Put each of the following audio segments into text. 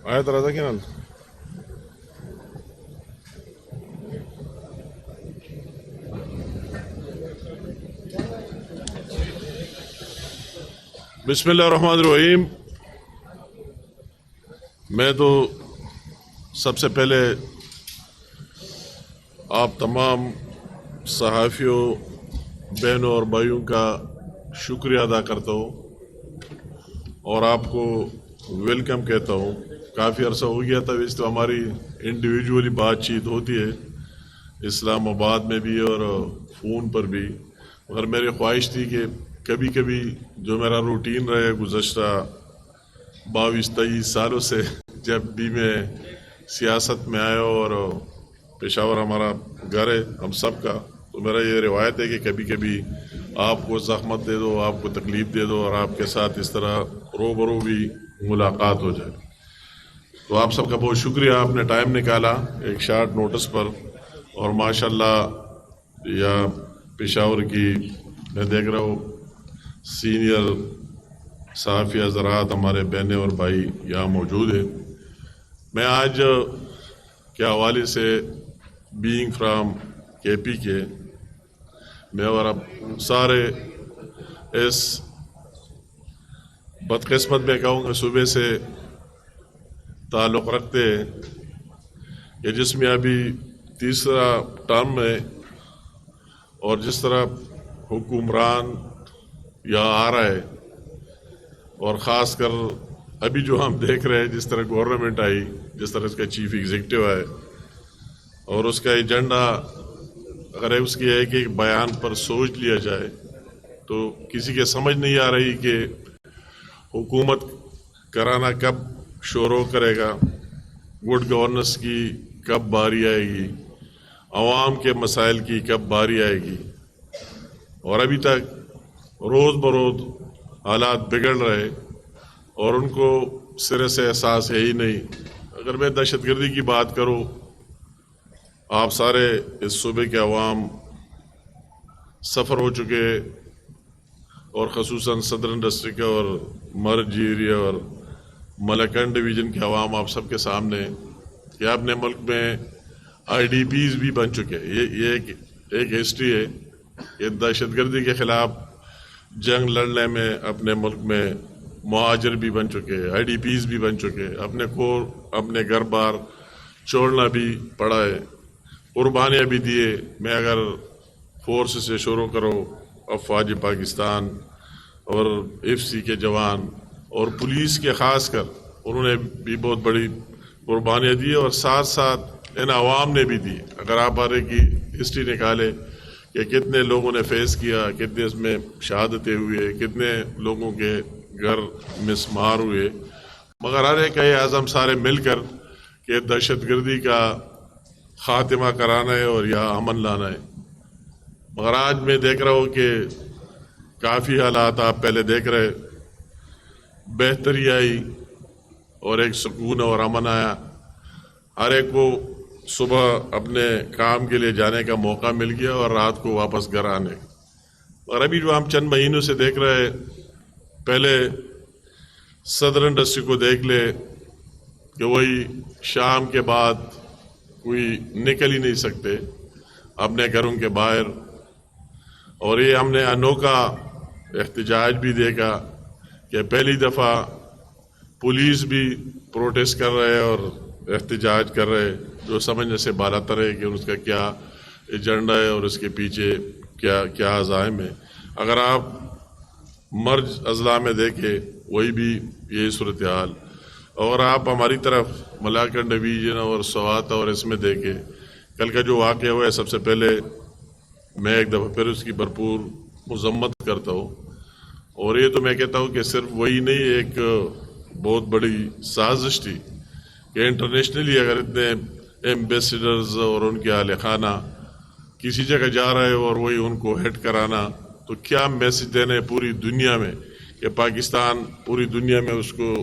آية رضا كنال. بسم اللہ الرحمن الرحیم. میں تو سب سے پہلے آپ تمام صحافیوں، بہنوں اور بھائیوں کا شکریہ ادا کرتا ہوں اور آپ کو ویلکم کہتا ہوں. کافی عرصہ ہو گیا تھا، اس تو ہماری انڈیویجولی بات چیت ہوتی ہے اسلام آباد میں بھی اور فون پر بھی، مگر میری خواہش تھی کہ کبھی کبھی جو میرا روٹین رہے گزشتہ 22-23 سالوں سے جب بھی میں سیاست میں آیا اور پشاور ہمارا گھر ہے ہم سب کا، تو میرا یہ روایت ہے کہ کبھی کبھی آپ کو زحمت دے دو، آپ کو تکلیف دے دو اور آپ کے ساتھ اس طرح روبرو بھی ملاقات ہو جائے. تو آپ سب کا بہت شکریہ، آپ نے ٹائم نکالا ایک شارٹ نوٹس پر. اور ماشاءاللہ یا پشاور کی میں دیکھ رہا ہوں سینئر صحافی حضرات، ہمارے بہنیں اور بھائی یہاں موجود ہیں. میں آج کے حوالے سے بینگ فرام کے پی کے، میں اور اب سارے اس بدقسمت میں کہوں گا صوبے سے تعلق رکھتے ہیں کہ جس میں ابھی تیسرا ٹرم ہے اور جس طرح حکمران یہاں آ رہا ہے اور خاص کر ابھی جو ہم دیکھ رہے ہیں جس طرح گورنمنٹ آئی، جس طرح اس کا چیف ایگزیکٹو ہے اور اس کا ایجنڈا اگر اس کی ایک ایک بیان پر سوچ لیا جائے تو کسی کے سمجھ نہیں آ رہی کہ حکومت کرانا کب شروع کرے گا، گڈ گورننس کی کب باری آئے گی، عوام کے مسائل کی کب باری آئے گی. اور ابھی تک روز بروز حالات بگڑ رہے اور ان کو سرے سے احساس ہے ہی نہیں. اگر میں دہشت گردی کی بات کروں، آپ سارے اس صوبے کے عوام سفر ہو چکے اور خصوصاً صدرن ڈسٹرکٹ اور مرج ایریا اور ملکن ڈویژن کے عوام آپ سب کے سامنے کہ اپنے ملک میں آئی ڈی پیز بھی بن چکے. یہ ایک ہسٹری ہے کہ دہشت گردی کے خلاف جنگ لڑنے میں اپنے ملک میں مہاجر بھی بن چکے، آئی ڈی پیز بھی بن چکے، اپنے کور اپنے گھر بار چھوڑنا بھی پڑا ہے، قربانیاں بھی دیے. میں اگر فورس سے شروع کرو، افواج پاکستان اور ایف سی کے جوان اور پولیس کے خاص کر، انہوں نے بھی بہت بڑی قربانیاں دی اور ساتھ ساتھ ان عوام نے بھی دی. اگر آپ بارے کی ہسٹری نکالے کہ کتنے لوگوں نے فیس کیا، کتنے اس میں شہادتیں ہوئے، کتنے لوگوں کے گھر مسمار ہوئے، مگر ہر ایک عزم سارے مل کر کہ دہشت گردی کا خاتمہ کرانا ہے اور یہاں امن لانا ہے. مگر آج میں دیکھ رہا ہوں کہ کافی حالات آپ پہلے دیکھ رہے، بہتری آئی اور ایک سکون اور امن آیا. ہر ایک کو صبح اپنے کام کے لیے جانے کا موقع مل گیا اور رات کو واپس گھر آنے. اور ابھی جو ہم چند مہینوں سے دیکھ رہے، پہلے صدرن ڈسٹرکٹ کو دیکھ لے کہ وہی شام کے بعد کوئی نکل ہی نہیں سکتے اپنے گھروں کے باہر. اور یہ ہم نے انوکھا احتجاج بھی دیکھا کہ پہلی دفعہ پولیس بھی پروٹیسٹ کر رہے اور احتجاج کر رہے، جو سمجھنے سے بالا تر ہے کہ اس کا کیا ایجنڈا ہے اور اس کے پیچھے کیا عزائم ہے. اگر آپ مرج اضلاع میں دیکھیں وہی بھی یہی صورتحال، اور آپ ہماری طرف ملاکن ڈویژن اور سوات اور اس میں دیکھیں کل کا جو واقعہ ہوا ہے، سب سے پہلے میں ایک دفعہ پھر اس کی بھرپور مذمت کرتا ہوں. اور یہ تو میں کہتا ہوں کہ صرف وہی نہیں، ایک بہت بڑی سازش تھی کہ انٹرنیشنلی اگر اتنے ایمبیسیڈرز اور ان کے اہل خانہ کسی جگہ جا رہے اور وہی ان کو ہیڈ کرانا، تو کیا میسج دینے پوری دنیا میں کہ پاکستان پوری دنیا میں اس کو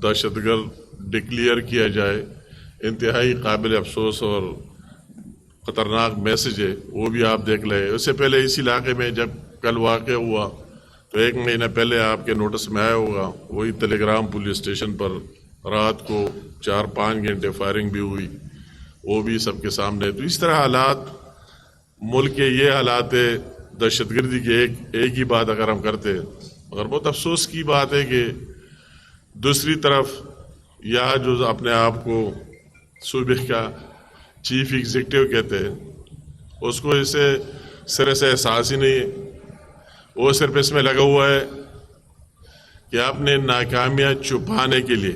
دہشت گرد ڈکلیئر کیا جائے. انتہائی قابل افسوس اور خطرناک میسج ہے. وہ بھی آپ دیکھ لیں. اس سے پہلے اس علاقے میں جب کل واقع ہوا تو 1 مہینہ پہلے آپ کے نوٹس میں آیا ہوگا، وہی تیلی گرام پولیس اسٹیشن پر رات کو 4-5 گھنٹے فائرنگ بھی ہوئی، وہ بھی سب کے سامنے. تو اس طرح حالات ملک کے یہ حالات ہے دہشت گردی کے. ایک ہی بات اگر ہم کرتے، مگر بہت افسوس کی بات ہے کہ دوسری طرف یہاں جو اپنے آپ کو صوبے کا چیف ایگزیکٹو کہتے ہیں، اس کو اسے سرے سے احساس ہی نہیں ہے. وہ صرف اس میں لگا ہوا ہے کہ اپنے ناکامیاں چھپانے کے لیے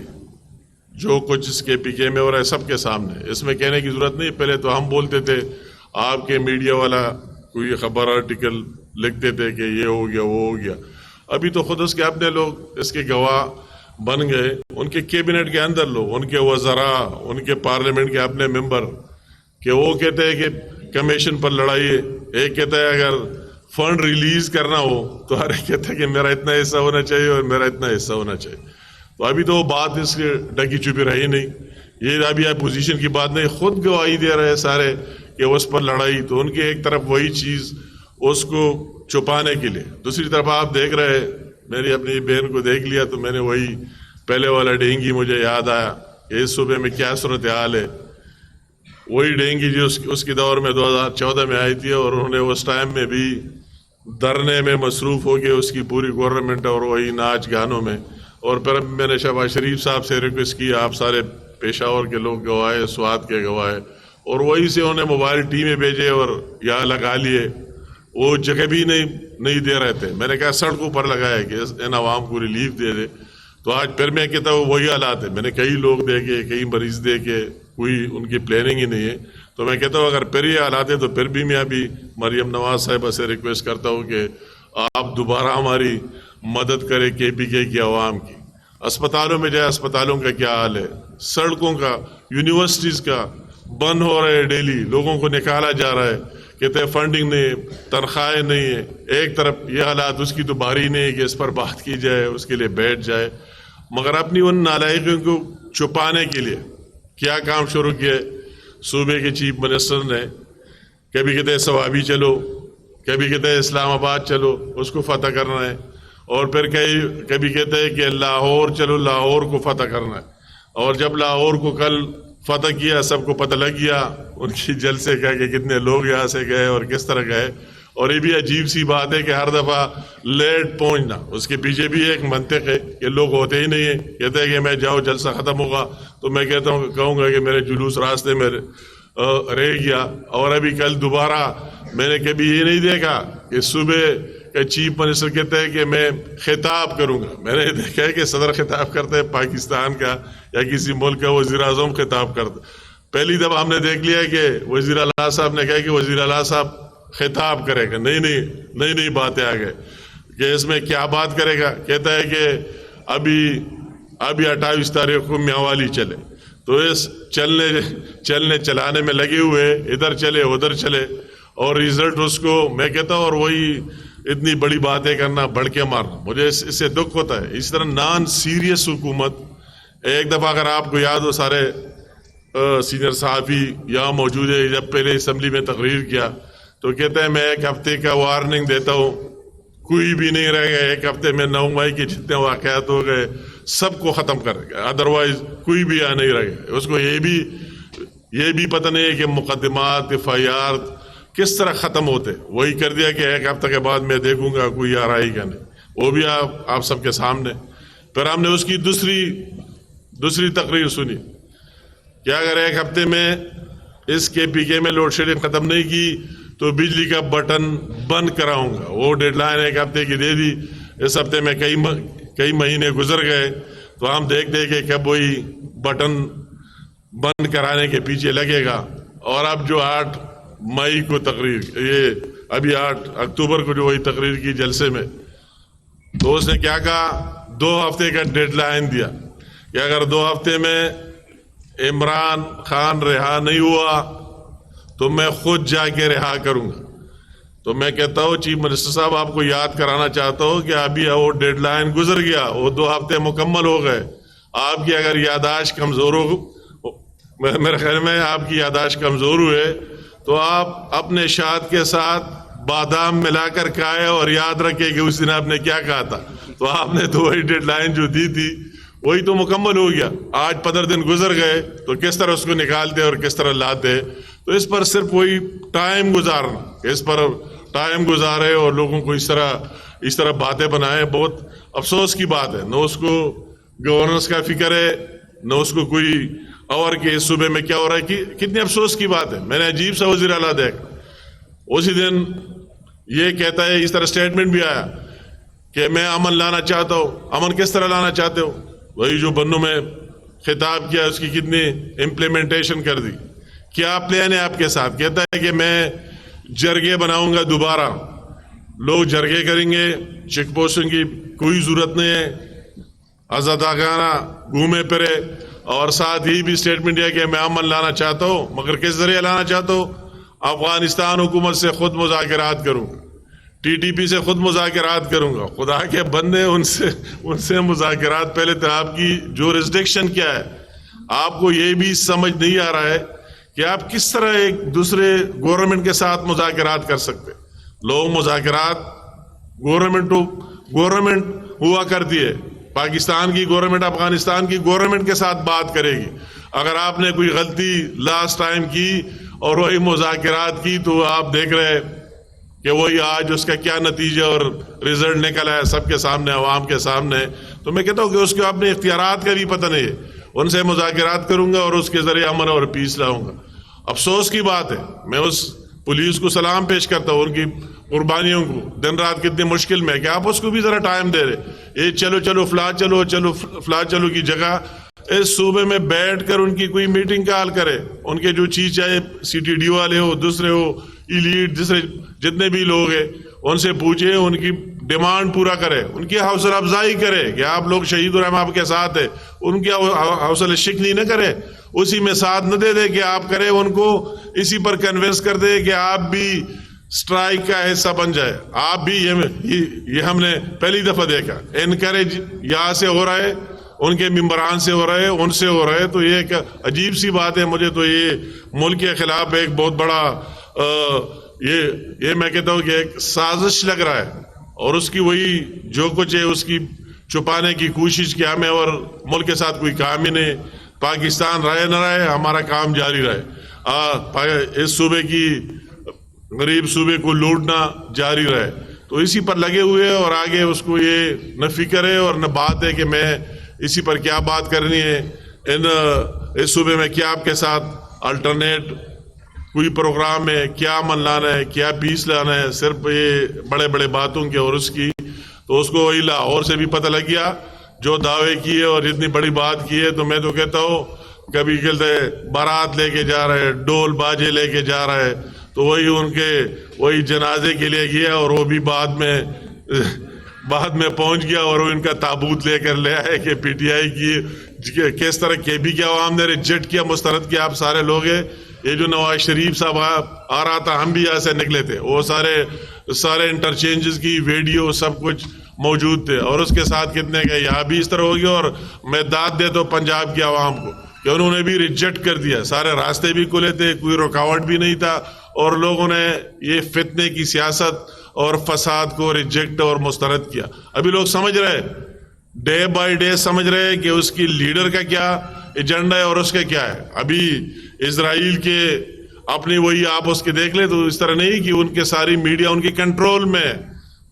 جو کچھ اس کے پی کے میں ہو رہا ہے سب کے سامنے. اس میں کہنے کی ضرورت نہیں. پہلے تو ہم بولتے تھے، آپ کے میڈیا والا کوئی خبر آرٹیکل لکھتے تھے کہ یہ ہو گیا وہ ہو گیا. ابھی تو خود اس کے اپنے لوگ اس کے گواہ بن گئے، ان کے کیبنٹ کے اندر لوگ، ان کے وزراء، ان کے پارلیمنٹ کے اپنے ممبر، کہ وہ کہتے ہیں کہ کمیشن پر لڑائی ہے. ایک کہتا ہے اگر فنڈ ریلیز کرنا ہو تو ہر ایک کہتا ہے کہ میرا اتنا حصہ ہونا چاہیے اور میرا اتنا حصہ ہونا چاہیے. تو ابھی تو وہ بات اس کے ڈکی چھپی رہی نہیں. یہ ابھی اپوزیشن کی بات نہیں، خود گواہی دے رہے سارے کہ اس پر لڑائی. تو ان کی ایک طرف وہی چیز اس کو چھپانے کے لیے، دوسری طرف آپ دیکھ رہے، میری اپنی بہن کو دیکھ لیا تو میں نے وہی پہلے والا ڈینگی مجھے یاد آیا کہ اس صوبے میں کیا صورتحال ہے. وہی ڈینگی جو اس کے دور میں 2014 میں آئی تھی، اور انہوں نے اس ٹائم میں بھی دھرنے میں مصروف ہو گئے اس کی پوری گورنمنٹ، اور وہی ناچ گانوں میں. اور پھر میں نے شہباز شریف صاحب سے ریکویسٹ کی، آپ سارے پشاور کے لوگ گواہ، سوات کے گواہ، اور وہی سے انہوں نے موبائل ٹیمیں بھیجے اور یہاں لگا لیے. وہ جگہ بھی نہیں دے رہے تھے. میں نے کہا سڑکوں پر لگایا کہ ان عوام کو ریلیف دے دے. تو آج پھر میں کہتا ہوں وہی حالات ہے. میں نے کئی لوگ دیکھے، کئی مریض دیکھے، کوئی ان کی پلاننگ ہی نہیں ہے. تو میں کہتا ہوں اگر پھر یہ حالات ہے تو پھر بھی میں ابھی مریم نواز صاحبہ سے ریکویسٹ کرتا ہوں کہ آپ دوبارہ ہماری مدد کریں کے پی کے کی عوام کی. اسپتالوں میں جائے، اسپتالوں کا کیا حال ہے، سڑکوں کا، یونیورسٹیز کا بند ہو رہے ہیں، ڈیلی لوگوں کو نکالا جا رہا ہے. کہتے ہیں فنڈنگ نہیں، تنخواہیں نہیں ہے. ایک طرف یہ حالات، اس کی تو باری نہیں ہے کہ اس پر بات کی جائے، اس کے لیے بیٹھ جائے. مگر اپنی ان نالائقیوں کو چھپانے کے لیے کیا کام شروع کیا صوبے کے چیف منسٹر نے. کبھی کہتے ہیں سوابی چلو، کبھی کہتے ہیں اسلام آباد چلو، اس کو فتح کرنا ہے. اور پھر کبھی کہتے ہیں کہ لاہور چلو، لاہور کو فتح کرنا ہے. اور جب لاہور کو کل فتح کیا، سب کو پتہ لگ گیا ان کی جلسے کا کہ کتنے لوگ یہاں سے گئے اور کس طرح گئے. اور یہ بھی عجیب سی بات ہے کہ ہر دفعہ لیٹ پہنچنا، اس کے پیچھے بھی ایک منطق ہے کہ لوگ ہوتے ہی نہیں ہیں. کہتے ہیں کہ میں جاؤ جلسہ ختم ہوگا تو میں کہوں گا کہ میرے جلوس راستے میں رہ گیا. اور ابھی کل دوبارہ میں نے کبھی یہ نہیں دیکھا کہ صوبے کا چیف منسٹر کہتے ہیں کہ میں خطاب کروں گا. میں نے دیکھا ہے کہ صدر خطاب کرتے ہیں پاکستان کا یا کسی ملک کا وزیر اعظم خطاب کرتا. پہلی دفعہ ہم نے دیکھ لیا کہ وزیر اعلیٰ صاحب نے کہا کہ وزیر اعلیٰ صاحب خطاب کرے گا. نئی باتیں آ گئے کہ اس میں کیا بات کرے گا. کہتا ہے کہ ابھی 28 تاریخ کو میاوالی چلے. تو اس چلنے چلانے میں لگے ہوئے، ادھر چلے ادھر چلے، اور رزلٹ اس کو میں کہتا ہوں. اور وہی اتنی بڑی باتیں کرنا، بڑھ کے مارنا، مجھے اس سے دکھ ہوتا ہے. اس طرح نان سیریس حکومت. ایک دفعہ اگر آپ کو یاد ہو، سارے سینئر صحافی یہاں موجود ہے، جب پہلے اسمبلی میں تقریر کیا تو کہتے ہیں میں 1 ہفتے کا وارننگ دیتا ہوں، کوئی بھی نہیں رہ گیا 1 ہفتے میں. 9 مئی کے جتنے واقعات ہو گئے سب کو ختم کر گیا، ادروائز کوئی بھی یہاں نہیں رہ گیا. اس کو یہ بھی پتہ نہیں ہے کہ مقدمات، FIR کس طرح ختم ہوتے. وہی کر دیا کہ 1 ہفتہ کے بعد میں دیکھوں گا کوئی آ رہا ہی کہ نہیں. وہ بھی آپ سب کے سامنے. پھر ہم نے اس کی دوسری تقریر سنی کہ اگر 1 ہفتے میں اس کے پی کے میں لوڈ شیڈنگ ختم نہیں کی تو بجلی کا بٹن بند کراؤں گا. وہ ڈیڈ لائن 1 ہفتے کی دے دی. اس ہفتے میں کئی مہینے گزر گئے. تو ہم دیکھتے کہ کب وہی بٹن بند کرانے کے پیچھے لگے گا. اور اب جو 8 مئی کو تقریر، یہ ابھی 8 اکتوبر کو جو وہی تقریر کی جلسے میں، تو اس نے کیا کہا، 2 ہفتے کا ڈیڈ لائن دیا کہ اگر 2 ہفتے میں عمران خان رہا نہیں ہوا تو میں خود جا کے رہا کروں گا. تو میں کہتا ہوں چیف منسٹر صاحب، آپ کو یاد کرانا چاہتا ہوں کہ ابھی وہ ڈیڈ لائن گزر گیا، وہ 2 ہفتے مکمل ہو گئے. آپ کی اگر یاداشت کمزور ہو، میرے خیال میں آپ کی یاداشت کمزور ہوئے تو آپ اپنے اشاعت کے ساتھ بادام ملا کر کھائے اور یاد رکھے کہ اس دن آپ نے کیا کہا تھا. تو آپ نے تو وہی ڈیڈ لائن جو دی تھی وہی تو مکمل ہو گیا. آج 15 دن گزر گئے تو کس طرح اس کو نکالتے اور کس طرح لاتے. تو اس پر صرف وہی ٹائم گزارنا, اس پر ٹائم گزارے اور لوگوں کو اس طرح باتیں بنائے. بہت افسوس کی بات ہے. نہ اس کو گورننس کا فکر ہے, نہ اس کو کوئی اور کہ اس صوبے میں کیا ہو رہا ہے. کتنی افسوس کی بات ہے. میں نے عجیب سا وزیر اعلیٰ دیکھا, اسی دن یہ کہتا ہے, اس طرح اسٹیٹمنٹ بھی آیا کہ میں امن لانا چاہتا ہوں. امن کس طرح لانا چاہتے ہو؟ وہی جو بنوں میں خطاب کیا اس کی کتنی امپلیمنٹیشن کر دی. کیا پلان ہے آپ کے ساتھ؟ کہتا ہے کہ میں جرگے بناؤں گا دوبارہ, لوگ جرگے کریں گے, چیک پوسٹوں کی کوئی ضرورت نہیں ہے, آزادانہ گھومے پھرے. اور ساتھ ہی بھی اسٹیٹمنٹ ہے کہ میں امن لانا چاہتا ہوں, مگر کس ذریعے لانا چاہتا ہوں؟ افغانستان حکومت سے خود مذاکرات کروں گا, ٹی ٹی پی سے خود مذاکرات کروں گا. خدا کے بندے, ان سے مذاکرات. پہلے تو آپ کی جورسڈکشن کیا ہے؟ آپ کو یہ بھی سمجھ نہیں آ رہا ہے کہ آپ کس طرح ایک دوسرے گورنمنٹ کے ساتھ مذاکرات کر سکتے. لوگ مذاکرات گورنمنٹ ہوا کرتی ہے, پاکستان کی گورنمنٹ افغانستان کی گورنمنٹ کے ساتھ بات کرے گی. اگر آپ نے کوئی غلطی لاسٹ ٹائم کی اور وہی مذاکرات کی تو آپ دیکھ رہے کہ وہی آج اس کا کیا نتیجہ اور رزلٹ نکلا ہے سب کے سامنے, عوام کے سامنے. تو میں کہتا ہوں کہ اس کو اپنے اختیارات کا بھی پتہ نہیں ہے. ان سے مذاکرات کروں گا اور اس کے ذریعے امن اور پیس لاؤں گا. افسوس کی بات ہے. میں اس پولیس کو سلام پیش کرتا ہوں, ان کی قربانیوں کو. دن رات کتنی مشکل میں کہ آپ اس کو بھی ذرا ٹائم دے رہے. یہ چلو فلاں چلو کی جگہ اس صوبے میں بیٹھ کر ان کی کوئی میٹنگ کال کرے. ان کے جو چیز چاہے سی ٹی ڈی والے ہو, دوسرے ہو, ایلیٹ, دوسرے جتنے بھی لوگ ہیں, ان سے پوچھے, ان کی ڈیمانڈ پورا کرے, ان کی حوصلہ افزائی کرے کہ آپ لوگ شہید الرحم آپ کے ساتھ ہیں. ان کی حوصلہ شکنی نہ کرے, اسی میں ساتھ نہ دے دے کہ آپ کرے, ان کو اسی پر کنونس کر دے کہ آپ بھی سٹرائک کا حصہ بن جائے. آپ بھی یہ ہم نے پہلی دفعہ دیکھا. انکریج یہاں سے ہو رہا ہے, ان کے ممبران سے ہو رہے ہیں, ان سے ہو رہے ہیں. تو یہ ایک عجیب سی بات ہے. مجھے تو یہ ملک کے خلاف ایک بہت بڑا یہ میں کہتا ہوں کہ ایک سازش لگ رہا ہے. اور اس کی وہی جو کچھ ہے اس کی چھپانے کی کوشش کہ ہمیں اور ملک کے ساتھ کوئی کام ہی نہیں. پاکستان رہے نہ رہے, ہمارا کام جاری رہے. اس صوبے کی غریب صوبے کو لوٹنا جاری رہے. تو اسی پر لگے ہوئے اور آگے اس کو یہ نہ فکر ہے اور نہ بات ہے کہ میں اسی پر کیا بات کرنی ہے. اس صوبے میں کیا آپ کے ساتھ الٹرنیٹ کوئی پروگرام ہے, کیا من لانا ہے, کیا پیس لانا ہے. صرف یہ بڑے بڑے باتوں کی اور اس کی. تو اس کو وہی لاہور سے بھی پتہ لگ گیا جو دعوے کیے اور اتنی بڑی بات کی ہے. تو میں تو کہتا ہوں کبھی کہتے بارات لے کے جا رہے, ڈول باجے لے کے جا رہے, تو وہی ان کے وہی جنازے کے لیے گیا اور وہ بھی بعد میں پہنچ گیا اور وہ ان کا تابوت لے کر لے آئے کہ پی ٹی آئی کی کس طرح کے بھی کیا عوام نے ریجیکٹ کیا, مسترد کیا. آپ سارے لوگ ہیں. یہ جو نواز شریف صاحب آ رہا تھا, ہم بھی یہاں سے نکلے تھے, وہ سارے انٹرچینجز کی ویڈیو سب کچھ موجود تھے. اور اس کے ساتھ کتنے گئے, یہاں بھی اس طرح ہو گیا. اور میں داد دیتا ہوں پنجاب کی عوام کو کہ انہوں نے بھی ریجیکٹ کر دیا. سارے راستے بھی کھلے تھے, کوئی رکاوٹ بھی نہیں تھا, اور لوگوں نے یہ فتنے کی سیاست اور فساد کو ریجیکٹ اور مسترد کیا. ابھی لوگ سمجھ رہے, ڈے بائی ڈے سمجھ رہے کہ اس کی لیڈر کا کیا ایجنڈا ہے اور اس کا کیا ہے. ابھی اسرائیل کے اپنی وہی آپ اس کے دیکھ لیں تو اس طرح نہیں کہ ان کے ساری میڈیا ان کی کنٹرول میں.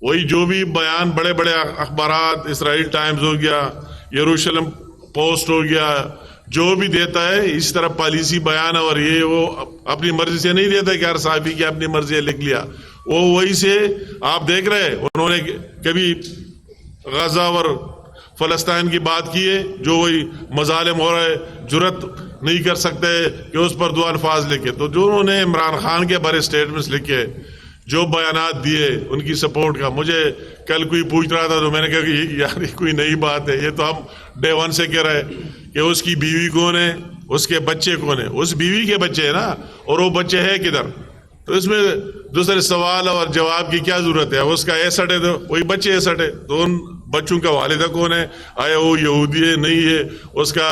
وہی جو بھی بیان بڑے بڑے اخبارات, اسرائیل ٹائمز ہو گیا, یروشلم پوسٹ ہو گیا, جو بھی دیتا ہے اس طرح پالیسی بیان, اور یہ وہ اپنی مرضی سے نہیں دیتا کہ ہر صحافی کی اپنی مرضی لکھ لیا. وہ وہی سے آپ دیکھ رہے, انہوں نے کبھی غزہ اور فلسطین کی بات کی ہے, جو وہی مظالم ہو رہے, جرت نہیں کر سکتے کہ اس پر دو الفاظ لکھے. تو جو انہوں نے عمران خان کے بارے اسٹیٹمنٹس لکھے, جو بیانات دیے ان کی سپورٹ کا. مجھے کل کوئی پوچھ رہا تھا تو میں نے کہا کہ یار یہ کوئی نئی بات ہے, یہ تو ہم ڈے ون سے کہہ رہے کہ اس کی بیوی کون ہے, اس کے بچے کون ہیں. اس بیوی کے بچے ہیں نا, اور وہ بچے ہے کدھر. تو اس میں دوسرے سوال اور جواب کی کیا ضرورت ہے. اس کا ایسٹ ہے تو وہی بچے ایسٹ ہے, تو ان بچوں کا والدہ کون ہے, آیا وہ یہودی ہے نہیں ہے, اس کا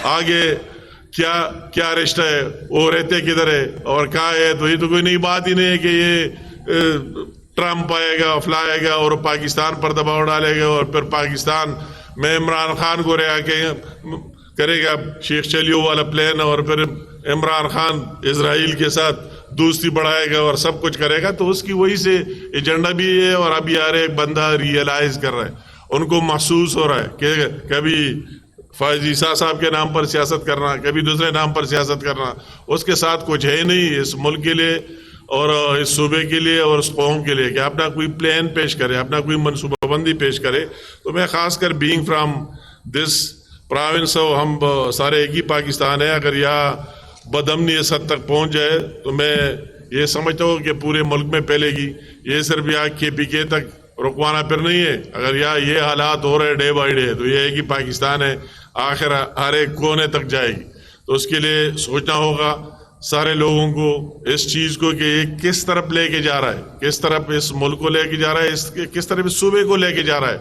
آگے کیا رشتہ ہے, وہ رہتے کدھر ہے اور کہاں ہے. تو یہ تو کوئی نئی بات ہی نہیں ہے کہ ٹرمپ آئے گا فلائے گا اور پاکستان پر دباؤ ڈالے گا، اور پھر پاکستان میں عمران خان کو رہا کے کرے گا شیخ چلیو والا پلان، اور پھر عمران خان اسرائیل کے ساتھ دوستی بڑھائے گا اور سب کچھ کرے گا. تو اس کی وہی سے ایجنڈا بھی ہے. اور ابھی آ رہے ایک بندہ ریئلائز کر رہا ہے، ان کو محسوس ہو رہا ہے کہ کبھی فائز عیسیٰ صاحب کے نام پر سیاست کرنا، کبھی دوسرے نام پر سیاست کرنا، اس کے ساتھ کچھ ہے نہیں اس ملک کے لیے اور اس صوبے کے لیے اور اس قوم کے لیے کہ اپنا کوئی پلان پیش کرے، اپنا کوئی منصوبہ بندی پیش کرے. تو میں خاص کر بینگ فرام دس پراونس، ہم سارے ایک ہی پاکستان ہے، اگر یہاں بدامنی اس حد تک پہنچ جائے تو میں یہ سمجھتا ہوں کہ پورے ملک میں پھیلے گی. یہ صرف یہاں KPK تک رکوانا پھر نہیں ہے. اگر یہاں یہ حالات ہو رہے ڈے بائی ڈے تو یہ ایک ہی پاکستان ہے، آخر ہر ایک کونے تک جائے گی. تو اس کے لیے سوچنا ہوگا سارے لوگوں کو اس چیز کو کہ یہ کس طرف لے کے جا رہا ہے، کس طرف اس ملک کو لے کے جا رہا ہے، کس طرف اس صوبے کو لے کے جا رہا ہے،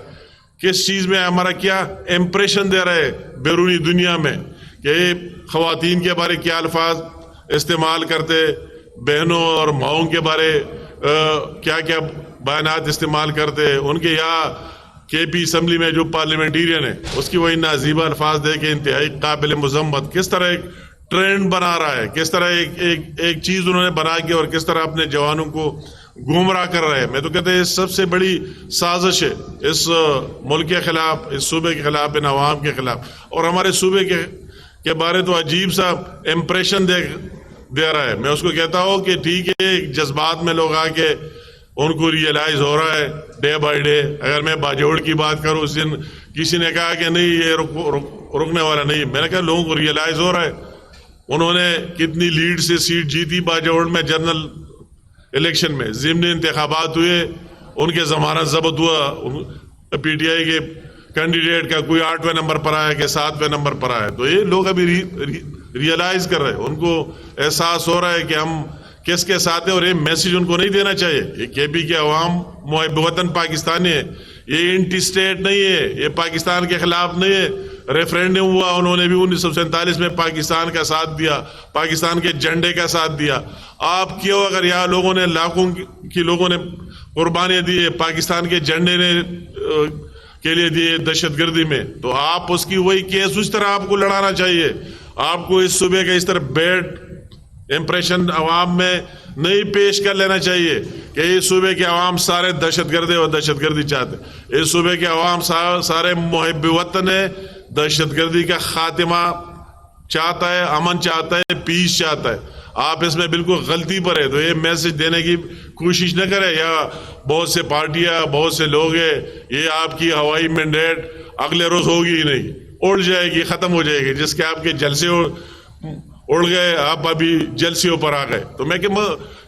کس چیز میں ہمارا کیا امپریشن دے رہا ہے بیرونی دنیا میں، کہ خواتین کے بارے کیا الفاظ استعمال کرتے، بہنوں اور ماؤں کے بارے کیا کیا بیانات استعمال کرتے. ان کے یہاں KP اسمبلی میں جو پارلیمنٹیرین ہے اس کی وہی نازیبہ الفاظ دے کے انتہائی قابل مذمت، کس طرح ایک ٹرینڈ بنا رہا ہے، کس طرح ایک چیز انہوں نے بنا کے اور کس طرح اپنے جوانوں کو گمراہ کر رہے ہیں. میں تو کہتا ہوں سب سے بڑی سازش ہے اس ملک کے خلاف، اس صوبے کے خلاف، ان عوام کے خلاف. اور ہمارے صوبے کے بارے تو عجیب سا امپریشن دے رہا ہے. میں اس کو کہتا ہوں کہ ٹھیک ہے جذبات میں لوگ آ کے ان کو ریئلائز ہو رہا ہے ڈے بائی ڈے. اگر میں باجوڑ کی بات کروں، اس دن کسی نے کہا کہ نہیں یہ رکنے والا نہیں. میں نے کہا لوگوں کو ریئلائز ہو رہا ہے. انہوں نے کتنی لیڈ سے سیٹ جیتی باجوڑ میں جنرل الیکشن میں، ضمنی انتخابات ہوئے، ان کے ضمانت ضبط ہوا، PTI کے کینڈیڈیٹ کا کوئی 8ویں نمبر پر آیا کہ 7ویں نمبر پر آیا. تو یہ لوگ ابھی ریئلائز کر رہے ہیں، ان کو احساس ہو رہا ہے کہ ہم کس کے ساتھ ہیں. اور یہ میسیج ان کو نہیں دینا چاہیے. یہ KP کے عوام محب وطن پاکستانی ہے، یہ انٹی اسٹیٹ نہیں ہے، یہ پاکستان کے خلاف نہیں ہے. ریفرینڈم ہوا، انہوں نے بھی 1947 میں پاکستان کا ساتھ دیا، پاکستان کے جھنڈے کا ساتھ دیا. آپ کیوں اگر یہاں لوگوں نے لاکھوں کی لوگوں نے قربانیاں دی پاکستان کے جھنڈے نے کے لیے دیے دہشت گردی میں، تو آپ اس کی وہی کیس اس طرح آپ کو لڑانا چاہیے. آپ کو اس صوبے کا اس طرح بیڈ امپریشن عوام میں نہیں پیش کر لینا چاہیے کہ اس صوبے کے عوام سارے دہشت گرد اور دہشت گردی چاہتے. اس صوبے کے عوام سارے محب وطن ہے، دہشت گردی کا خاتمہ چاہتا ہے، امن چاہتا ہے، پیس چاہتا ہے. آپ اس میں بالکل غلطی پر ہے. تو یہ میسج دینے کی کوشش نہ کرے. یا بہت سے پارٹیاں، بہت سے لوگ ہیں، یہ آپ کی ہوائی مینڈیٹ اگلے روز ہوگی ہی نہیں، اڑ جائے گی، ختم ہو جائے گی. جس کے آپ کے جلسے اڑ گئے، آپ ابھی جلسیوں پر آ گئے. تو میں کہ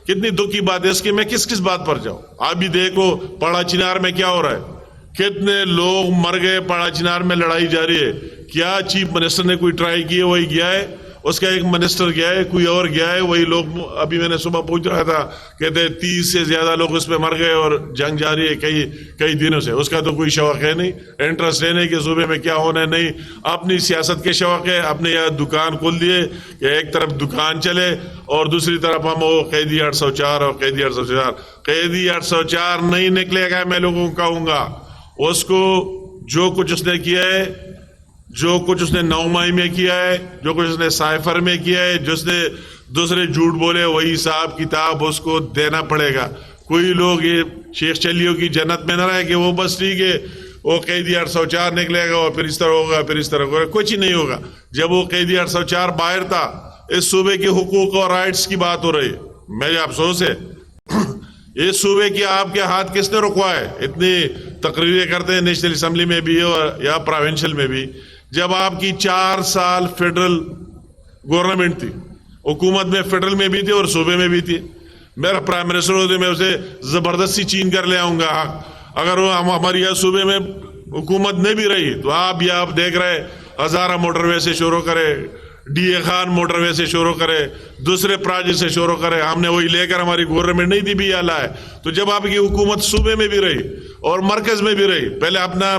کتنی دکھ کی بات ہے اس کی، میں کس بات پر جاؤں. آپ بھی دیکھو پڑا چنار میں کیا ہو رہا ہے، کتنے لوگ مر گئے. پڑا چنار میں لڑائی جاری ہے. کیا چیف منسٹر نے کوئی ٹرائی کی ہے؟ وہی گیا ہے، اس کا ایک منسٹر گیا ہے، کوئی اور گیا ہے. وہی لوگ ابھی میں نے صبح پوچھ رہا تھا، کہتے 30 سے زیادہ لوگ اس پہ مر گئے اور جنگ جاری ہے کئی دنوں سے. اس کا تو کوئی شوق ہے نہیں، انٹرسٹ ہے نہیں کہ صوبے میں کیا ہونا ہے. نہیں، اپنی سیاست کے شوق ہے. اپنے یہاں دکان کھول دیے کہ ایک طرف دکان چلے اور دوسری طرف ہم وہ قیدی 804 اور قیدی 804. قیدی 804 نہیں نکلے گا. میں لوگوں کو کہوں گا اس کو جو کچھ اس نے کیا ہے، جو کچھ اس نے 9 ماہی میں کیا ہے، جو کچھ اس نے سائفر میں کیا ہے، جس نے دوسرے جھوٹ بولے، وہی حساب کتاب اس کو دینا پڑے گا. کوئی لوگ یہ شیخ چلیوں کی جنت میں نہ رہے کہ وہ بس ٹھیک ہے وہ قیدی 804 نکلے گا اور پھر اس طرح ہوگا، پھر اس طرح ہوگا. کچھ ہی نہیں ہوگا. جب وہ قیدی 804 باہر تھا، اس صوبے کے حقوق اور رائٹس کی بات ہو رہی ہے. مجھے افسوس ہے اس صوبے کی آپ کے ہاتھ کس نے رکوا ہے؟ اتنی تقریریں کرتے ہیں نیشنل اسمبلی میں بھی اور یا پروونشل میں بھی. جب آپ کی 4 سال فیڈرل گورنمنٹ تھی، حکومت میں فیڈرل میں بھی تھی اور صوبے میں بھی تھی. میرا پرائم منسٹر ہوتے میں اسے زبردستی چین کر لے آؤں گا. اگر وہ ہماری یہاں صوبے میں حکومت نہیں بھی رہی تو آپ یہ آپ دیکھ رہے ہزارہ موٹر وے سے شروع کرے، DA خان موٹر وے سے شروع کرے، دوسرے پروجیکٹ سے شروع کرے. ہم نے وہی لے کر، ہماری گورنمنٹ نہیں تھی بھی یہ لائے. تو جب آپ کی حکومت صوبے میں بھی رہی اور مرکز میں بھی رہی، پہلے اپنا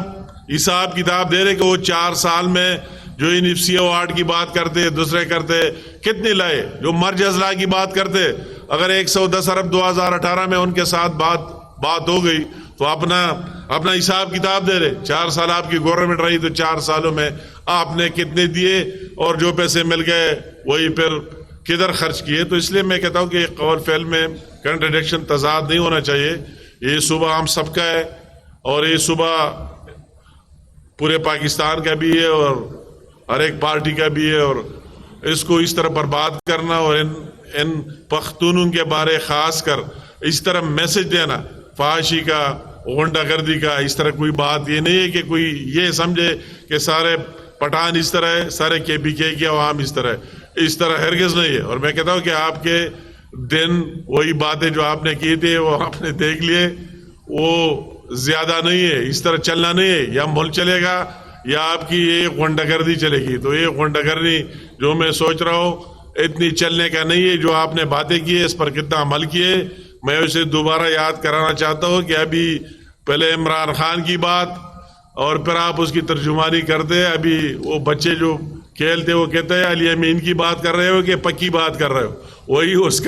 حساب کتاب دے رہے کہ وہ 4 سال میں جو انفسی اوارڈ کی بات کرتے، دوسرے کرتے، کتنے لائے. جو مرج اضلاع کی بات کرتے، اگر 110 ارب 2018 میں ان کے ساتھ بات ہو گئی تو اپنا حساب کتاب دے رہے. 4 سال آپ کی گورنمنٹ رہی تو 4 سالوں میں آپ نے کتنے دیے اور جو پیسے مل گئے وہی پھر کدھر خرچ کیے. تو اس لیے میں کہتا ہوں کہ قول فعل میں کنٹرڈکشن تضاد نہیں ہونا چاہیے. یہ صبح ہم سب کا ہے اور یہ صبح پورے پاکستان کا بھی ہے اور ہر ایک پارٹی کا بھی ہے. اور اس کو اس طرح برباد کرنا اور ان پختونوں کے بارے خاص کر اس طرح میسج دینا فحاشی کا غنڈہ گردی کا, اس طرح کوئی بات یہ نہیں ہے کہ کوئی یہ سمجھے کہ سارے پٹھان اس طرح ہے, سارے کے پی کے عوام اس طرح ہے. اس طرح ہرگز نہیں ہے. اور میں کہتا ہوں کہ آپ کے دن وہی باتیں جو آپ نے کی تھی وہ آپ نے دیکھ لیے, وہ زیادہ نہیں ہے. اس طرح چلنا نہیں ہے. یا ملک چلے گا یا آپ کی یہ غنڈہ گردی چلے گی. تو یہ غنڈہ گردی جو میں سوچ رہا ہوں اتنی چلنے کا نہیں ہے. جو آپ نے باتیں کی ہے اس پر کتنا عمل کیے, میں اسے دوبارہ یاد کرانا چاہتا ہوں کہ ابھی پہلے عمران خان کی بات اور پھر آپ اس کی ترجمانی کرتے. ابھی وہ بچے جو کھیلتے وہ کہتے ہیں علی امین کی بات کر رہے ہو کہ پکی بات کر رہے ہو. وہی اس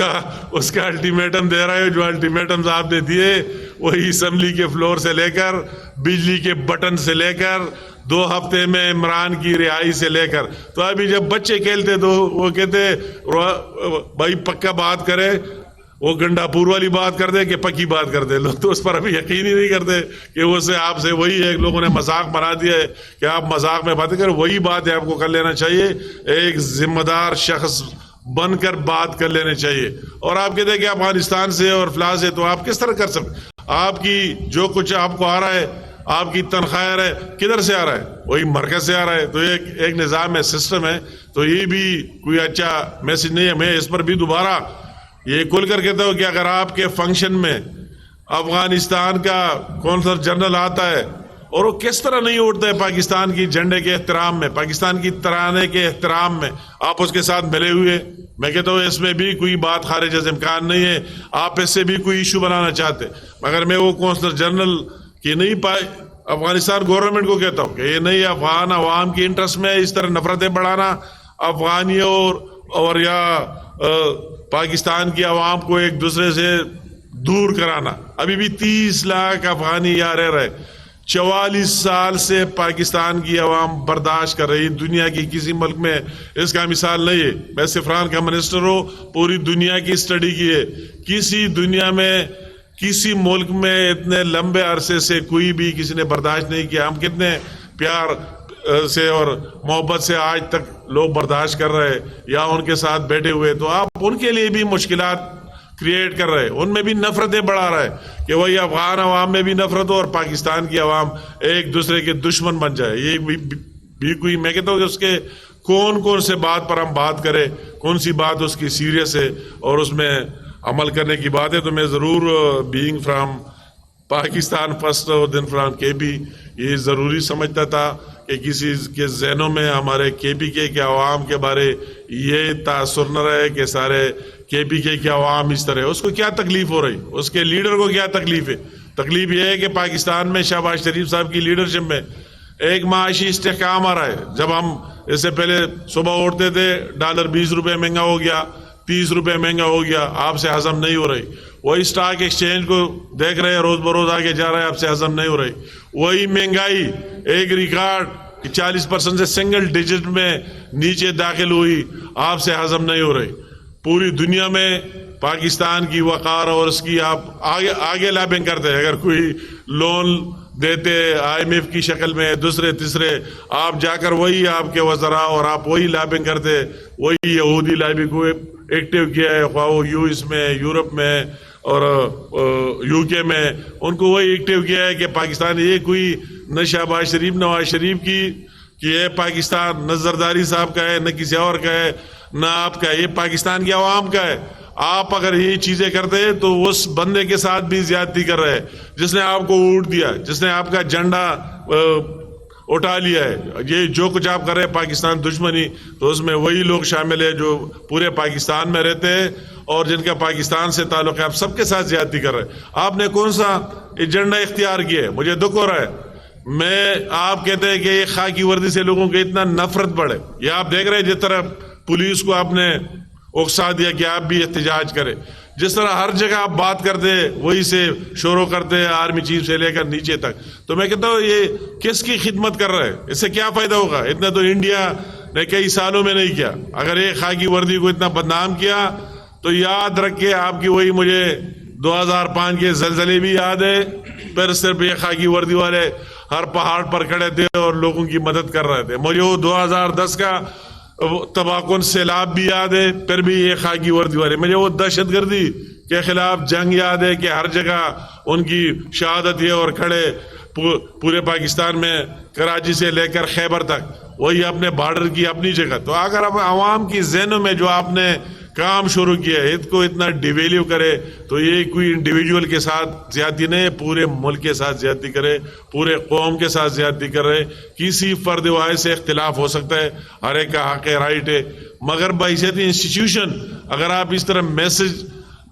کا الٹیمیٹم دے رہے ہو. جو الٹیمیٹمز آپ نے دیے وہی اسمبلی کے فلور سے لے کر بجلی کے بٹن سے لے کر 2 ہفتے میں عمران کی رہائی سے لے کر. تو ابھی جب بچے کھیلتے تو وہ کہتے بھائی پکا بات کرے, وہ گنڈا پور والی بات کر دے کہ پکی بات کر دے. لوگ تو اس پر ابھی یقین ہی نہیں کرتے کہ وہ سے آپ سے وہی ایک لوگوں نے مذاق بنا دیا ہے کہ آپ مذاق میں باتیں کریں. وہی بات ہے آپ کو کر لینا چاہیے. ایک ذمہ دار شخص بن کر بات کر لینے چاہیے. اور آپ کہتے ہیں کہ افغانستان سے اور فلاں سے, تو آپ کس طرح کر سکتے؟ آپ کی جو کچھ آپ کو آ رہا ہے, آپ کی تنخواہ ہے, کدھر سے آ رہا ہے؟ وہی مرکز سے آ رہا ہے. تو ایک نظام ہے, سسٹم ہے. تو یہ بھی کوئی اچھا میسج نہیں ہے. میں اس پر بھی دوبارہ یہ کھل کر کہتا ہوں کہ اگر آپ کے فنکشن میں افغانستان کا کونسل جنرل آتا ہے اور وہ کس طرح نہیں اٹھتا ہے پاکستان کی جھنڈے کے احترام میں, پاکستان کی ترانے کے احترام میں, آپ اس کے ساتھ ملے ہوئے, میں کہتا ہوں اس میں بھی کوئی بات خارج از امکان نہیں ہے. آپ اس سے بھی کوئی ایشو بنانا چاہتے, مگر میں وہ کونسل جنرل کی نہیں افغانستان گورنمنٹ کو کہتا ہوں کہ یہ نہیں افغان عوام کی انٹرسٹ میں اس طرح نفرتیں بڑھانا, افغانیوں اور یا پاکستان کی عوام کو ایک دوسرے سے دور کرانا. ابھی بھی 30 لاکھ افغانی یہاں رہ رہے. 44 سال سے پاکستان کی عوام برداشت کر رہی. دنیا کی کسی ملک میں اس کا مثال نہیں ہے. میں سفران کا منسٹر ہوں, پوری دنیا کی اسٹڈی کی ہے. کسی دنیا میں کسی ملک میں اتنے لمبے عرصے سے کوئی بھی کسی نے برداشت نہیں کیا. ہم کتنے پیار سے اور محبت سے آج تک لوگ برداشت کر رہے یا ان کے ساتھ بیٹھے ہوئے. تو آپ ان کے لیے بھی مشکلات کریٹ کر رہے, ان میں بھی نفرتیں بڑھا رہے کہ وہی افغان عوام میں بھی نفرت ہو اور پاکستان کی عوام ایک دوسرے کے دشمن بن جائے. یہ بھی کوئی, میں کہتا ہوں کہ اس کے کون سے بات پر ہم بات کریں, کون سی بات اس کی سیریس ہے اور اس میں عمل کرنے کی بات ہے. تو میں ضرور بینگ فرام پاکستان فرسٹ اور دین فرام کے پی یہ ضروری سمجھتا تھا کہ کسی کے ذہنوں میں ہمارے کے پی کے عوام کے بارے یہ تاثر نہ رہے کہ سارے کے پی کے عوام اس طرح. اس کو کیا تکلیف ہو رہی, اس کے لیڈر کو کیا تکلیف ہے؟ تکلیف یہ ہے کہ پاکستان میں شہباز شریف صاحب کی لیڈرشپ میں ایک معاشی استحکام آ رہا ہے. جب ہم اس سے پہلے صبح اٹھتے تھے ڈالر 20 روپے مہنگا ہو گیا, 30 روپے مہنگا ہو گیا, آپ سے ہضم نہیں ہو رہی. وہی اسٹاک ایکسچینج کو دیکھ رہے ہیں روز بروز آگے جا رہا ہے, آپ سے ہضم نہیں ہو رہی. وہی مہنگائی ایک ریکارڈ 40% سے سنگل ڈیجٹ میں نیچے داخل ہوئی, آپ سے ہضم نہیں ہو رہی. پوری دنیا میں پاکستان کی وقار اور اس کی آپ آگے لابنگ کرتے ہیں. اگر کوئی لون دیتے IMF کی شکل میں دوسرے تیسرے, آپ جا کر وہی آپ کے وزراء اور آپ وہی لابنگ کرتے, وہی یہودی لابنگ کو ایکٹیو کیا ہے, خواہ وہ US میں, یورپ میں اور UK میں, ان کو وہی ایکٹیو کیا ہے کہ پاکستان یہ کوئی نہ شہباز شریف نواز شریف کی کہ یہ پاکستان نہ زرداری صاحب کا ہے نہ کسی اور کا ہے نہ آپ کا, یہ پاکستان کی عوام کا ہے. آپ اگر یہ چیزیں کرتے ہیں تو اس بندے کے ساتھ بھی زیادتی کر رہے ہیں جس نے آپ کو ووٹ دیا, جس نے آپ کا جھنڈا اٹھا لیا ہے. یہ جو کچھ آپ کر رہے ہیں پاکستان دشمنی, تو اس میں وہی لوگ شامل ہیں جو پورے پاکستان میں رہتے ہیں اور جن کا پاکستان سے تعلق ہے. آپ سب کے ساتھ زیادتی کر رہے ہیں. آپ نے کون سا ایجنڈا اختیار کیا ہے؟ مجھے دکھ ہو رہا ہے. میں آپ کہتے ہیں کہ یہ خاکی وردی سے لوگوں کے اتنا نفرت بڑھے. یہ آپ دیکھ رہے ہیں جس طرح پولیس کو آپ نے اکسا دیا کہ آپ بھی احتجاج کریں. جس طرح ہر جگہ آپ بات کرتے وہی سے شروع کرتے آرمی چیف سے لے کر نیچے تک. تو میں کہتا ہوں یہ کس کی خدمت کر رہا ہے؟ اس سے کیا فائدہ ہوگا؟ اتنا تو انڈیا نے کئی سالوں میں نہیں کیا. اگر ایک خاکی وردی کو اتنا بدنام کیا تو یاد رکھے آپ کی وہی مجھے 2005 کے زلزلے بھی یاد ہے. پھر صرف یہ خاکی وردی والے ہر پہاڑ پر کھڑے تھے اور لوگوں کی مدد کر رہے تھے. مجھے وہ 2010 کا تباہ کن سیلاب بھی یاد ہے. پھر بھی یہ خاکی وردی والے. مجھے وہ دہشت گردی کے خلاف جنگ یاد ہے کہ ہر جگہ ان کی شہادت ہے اور کھڑے پورے پاکستان میں کراچی سے لے کر خیبر تک وہی اپنے بارڈر کی اپنی جگہ. تو اگر اب عوام کی ذہنوں میں جو آپ نے کام شروع کیا ہے اس کو اتنا ڈیویلیو کرے تو یہ کوئی انڈیویجول کے ساتھ زیادتی نہیں، پورے ملک کے ساتھ زیادتی کرے، پورے قوم کے ساتھ زیادتی کرے. کسی فرد واحد سے اختلاف ہو سکتا ہے، ہر ایک کا حق ہے، رائٹ ہے، مگر بحیثیت انسٹیٹیوشن اگر آپ اس طرح میسج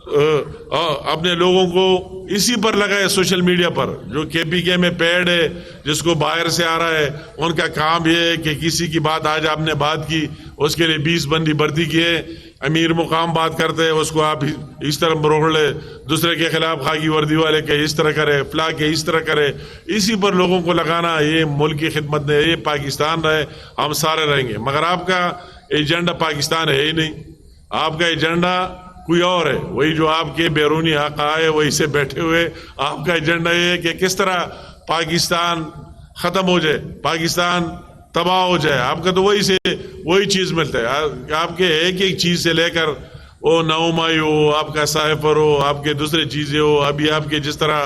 اپنے لوگوں کو اسی پر لگائے سوشل میڈیا پر جو KPK میں پیڈ ہے جس کو باہر سے آ رہا ہے، ان کا کام یہ ہے کہ کسی کی بات آج آپ نے بات کی اس کے لیے 20 بندی بھرتی کیے، امیر مقام بات کرتے ہیں اس کو آپ اس طرح مروڑ لے، دوسرے کے خلاف خاکی وردی والے کہ اس طرح کرے، فلاں کے اس طرح کرے، اسی پر لوگوں کو لگانا یہ ملک کی خدمت نہیں. یہ پاکستان رہے، ہم سارے رہیں گے، مگر آپ کا ایجنڈا پاکستان ہے ہی نہیں. آپ کا ایجنڈا کوئی اور ہے، وہی جو آپ کے بیرونی حق آئے وہی سے بیٹھے ہوئے. آپ کا ایجنڈا یہ ہے کہ کس طرح پاکستان ختم ہو جائے، پاکستان تباہ ہو جائے. آپ کا تو وہی چیز ملتا ہے. آپ کے ایک ایک چیز سے لے کر وہ نومائی ہو، آپ کا سائفر ہو، آپ کے دوسرے چیزیں ہو، ابھی آپ کے جس طرح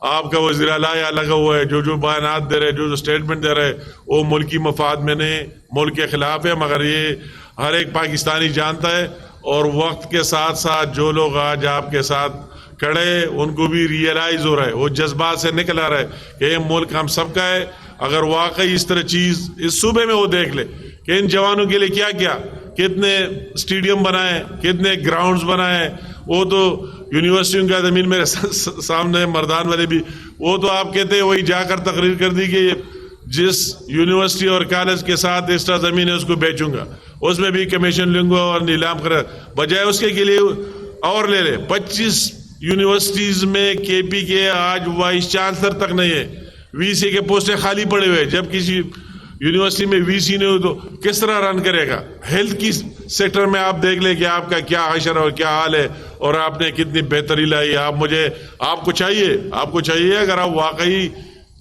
آپ کا وزیر اعلیٰ لگا ہوا ہے، جو بیانات دے رہے، جو اسٹیٹمنٹ دے رہے، وہ ملکی مفاد میں نہیں، ملک کے خلاف ہے. مگر یہ ہر ایک پاکستانی جانتا ہے. اور وقت کے ساتھ ساتھ جو لوگ آج آپ کے ساتھ کھڑے ان کو بھی ریئلائز ہو رہا ہے، وہ جذبات سے نکل آ رہا ہے کہ یہ ملک ہم سب کا ہے. اگر واقعی اس طرح چیز اس صوبے میں وہ دیکھ لے کہ ان جوانوں کے لیے کیا کیا، کتنے اسٹیڈیم بنائے، کتنے گراؤنڈز بنائے. وہ تو یونیورسٹیوں کا زمین میرے سامنے مردان والے بھی، وہ تو آپ کہتے ہیں وہی جا کر تقریر کر دی کہ جس یونیورسٹی اور کالج کے ساتھ ایکسٹرا زمین ہے اس کو بیچوں گا، اس میں بھی کمیشن لوں گا اور نیلام کرے. بجائے اس کے لیے اور لے لے. 25 یونیورسٹیز میں KPK آج وائس چانسلر تک نہیں ہے، VC کے پوسٹیں خالی پڑے ہوئے. جب کسی یونیورسٹی میں VC نہیں ہو تو کس طرح رن کرے گا؟ ہیلتھ کی سیکٹر میں آپ دیکھ لیں کہ آپ کا کیا حشر اور کیا حال ہے اور آپ نے کتنی بہتری لائی. آپ کو چاہیے اگر آپ واقعی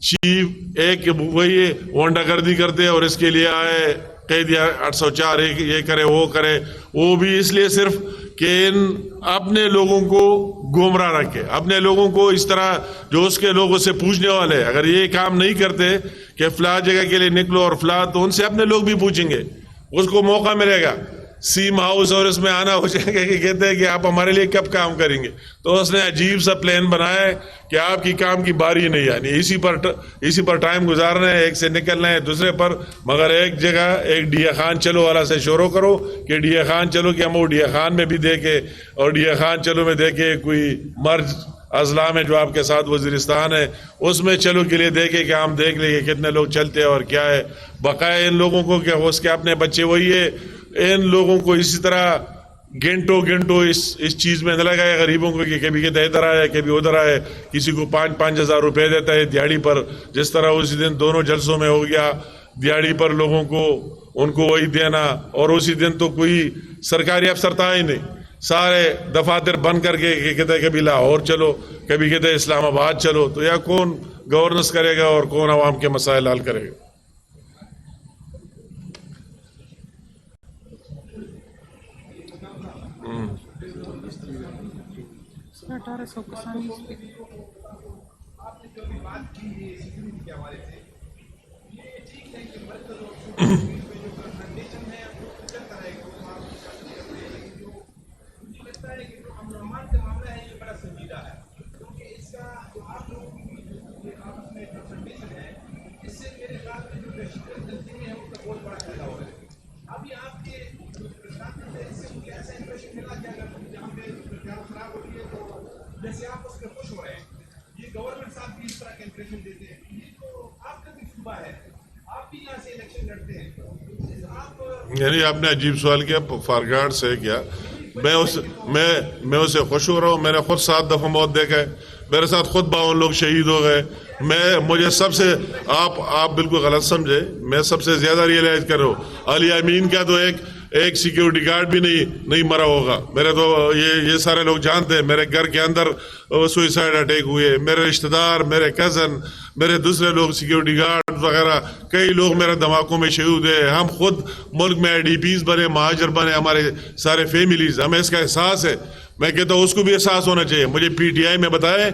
چیف ایک وہی وانڈا گردی کرتے اور اس کے لیے آئے قید 804 یہ کرے وہ کرے، وہ بھی اس لیے صرف کہ اپنے لوگوں کو گمراہ رکھے، اپنے لوگوں کو اس طرح جو اس کے لوگوں سے پوچھنے والے اگر یہ کام نہیں کرتے کہ فلاں جگہ کے لیے نکلو اور فلاں، تو ان سے اپنے لوگ بھی پوچھیں گے، اس کو موقع ملے گا. سیم ہاؤس اور اس میں آنا ہو جائے گا کہ کہتے ہیں کہ آپ ہمارے لیے کب کام کریں گے. تو اس نے عجیب سا پلان بنایا ہے کہ آپ کی کام کی باری نہیں آنی، اسی پر ٹائم گزارنا ہے، ایک سے نکلنا ہے دوسرے پر. مگر ایک جگہ ایک ڈیا خان چلو والا سے شروع کرو کہ ڈیا خان چلو کہ ہم وہ ڈیا خان میں بھی دیکھے اور ڈیا خان چلو میں دیکھے کوئی مرج اضلاع میں جو آپ کے ساتھ وزیرستان ہے اس میں چلو کے لیے دیکھے کہ ہم دیکھ لیں کہ کتنے لوگ چلتے ہیں اور کیا ہے. بقایا ان لوگوں کو کہ اس کے اپنے بچے وہی ہے، ان لوگوں کو اسی طرح گھنٹوں اس چیز میں نہ لگائے غریبوں کو کہ کبھی کہتے ادھر آئے کبھی ادھر آئے. کسی کو 5,000 5,000 روپے دیتا ہے دیہڑی پر، جس طرح اسی دن دونوں جلسوں میں ہو گیا دیہڑی پر لوگوں کو ان کو وہی دینا. اور اسی دن تو کوئی سرکاری افسر تھا ہی نہیں، سارے دفاتر بند کر کے کہتے ہیں کبھی لاہور چلو، کبھی کہتے ہیں اسلام آباد چلو. تو یا کون گورننس کرے گا اور کون عوام کے مسائل حل کرے گا؟ جیسے آپ اس پہ خوش ہو رہے ہیں، یہ گورنمنٹ صاحب بھی اس طرح کے امپریشن دیتے ہیں، یہ تو آپ کا بھی صوبہ ہے، آپ بھی یہاں سے الیکشن لڑتے ہیں. یعنی آپ نے عجیب سوال کیا، فارگارڈ سے کیا میں اسے خوش ہو رہا ہوں. میں نے خود 7 دفعہ موت دیکھا ہے, میرے ساتھ خود 52 لوگ شہید ہو گئے. مجھے سب سے آپ بالکل غلط سمجھے, میں سب سے زیادہ ریئلائز کر رہا ہوں علی امین کا تو ایک سیکیورٹی گارڈ بھی نہیں مرا ہوگا. میرے تو یہ سارے لوگ جانتے ہیں. میرے گھر کے اندر سوئسائڈ اٹیک ہوئے, میرے رشتہ دار, میرے کزن, میرے دوسرے لوگ سیکیورٹی گارڈ وغیرہ کئی لوگ میرے دھماکوں میں شہید ہوئے. ہم خود ملک میں IDPs بنے, مہاجر بنے, ہمارے سارے فیملیز, ہمیں اس کا احساس ہے. میں کہتا ہوں اس کو بھی احساس ہونا چاہیے. مجھے PTI میں بتائے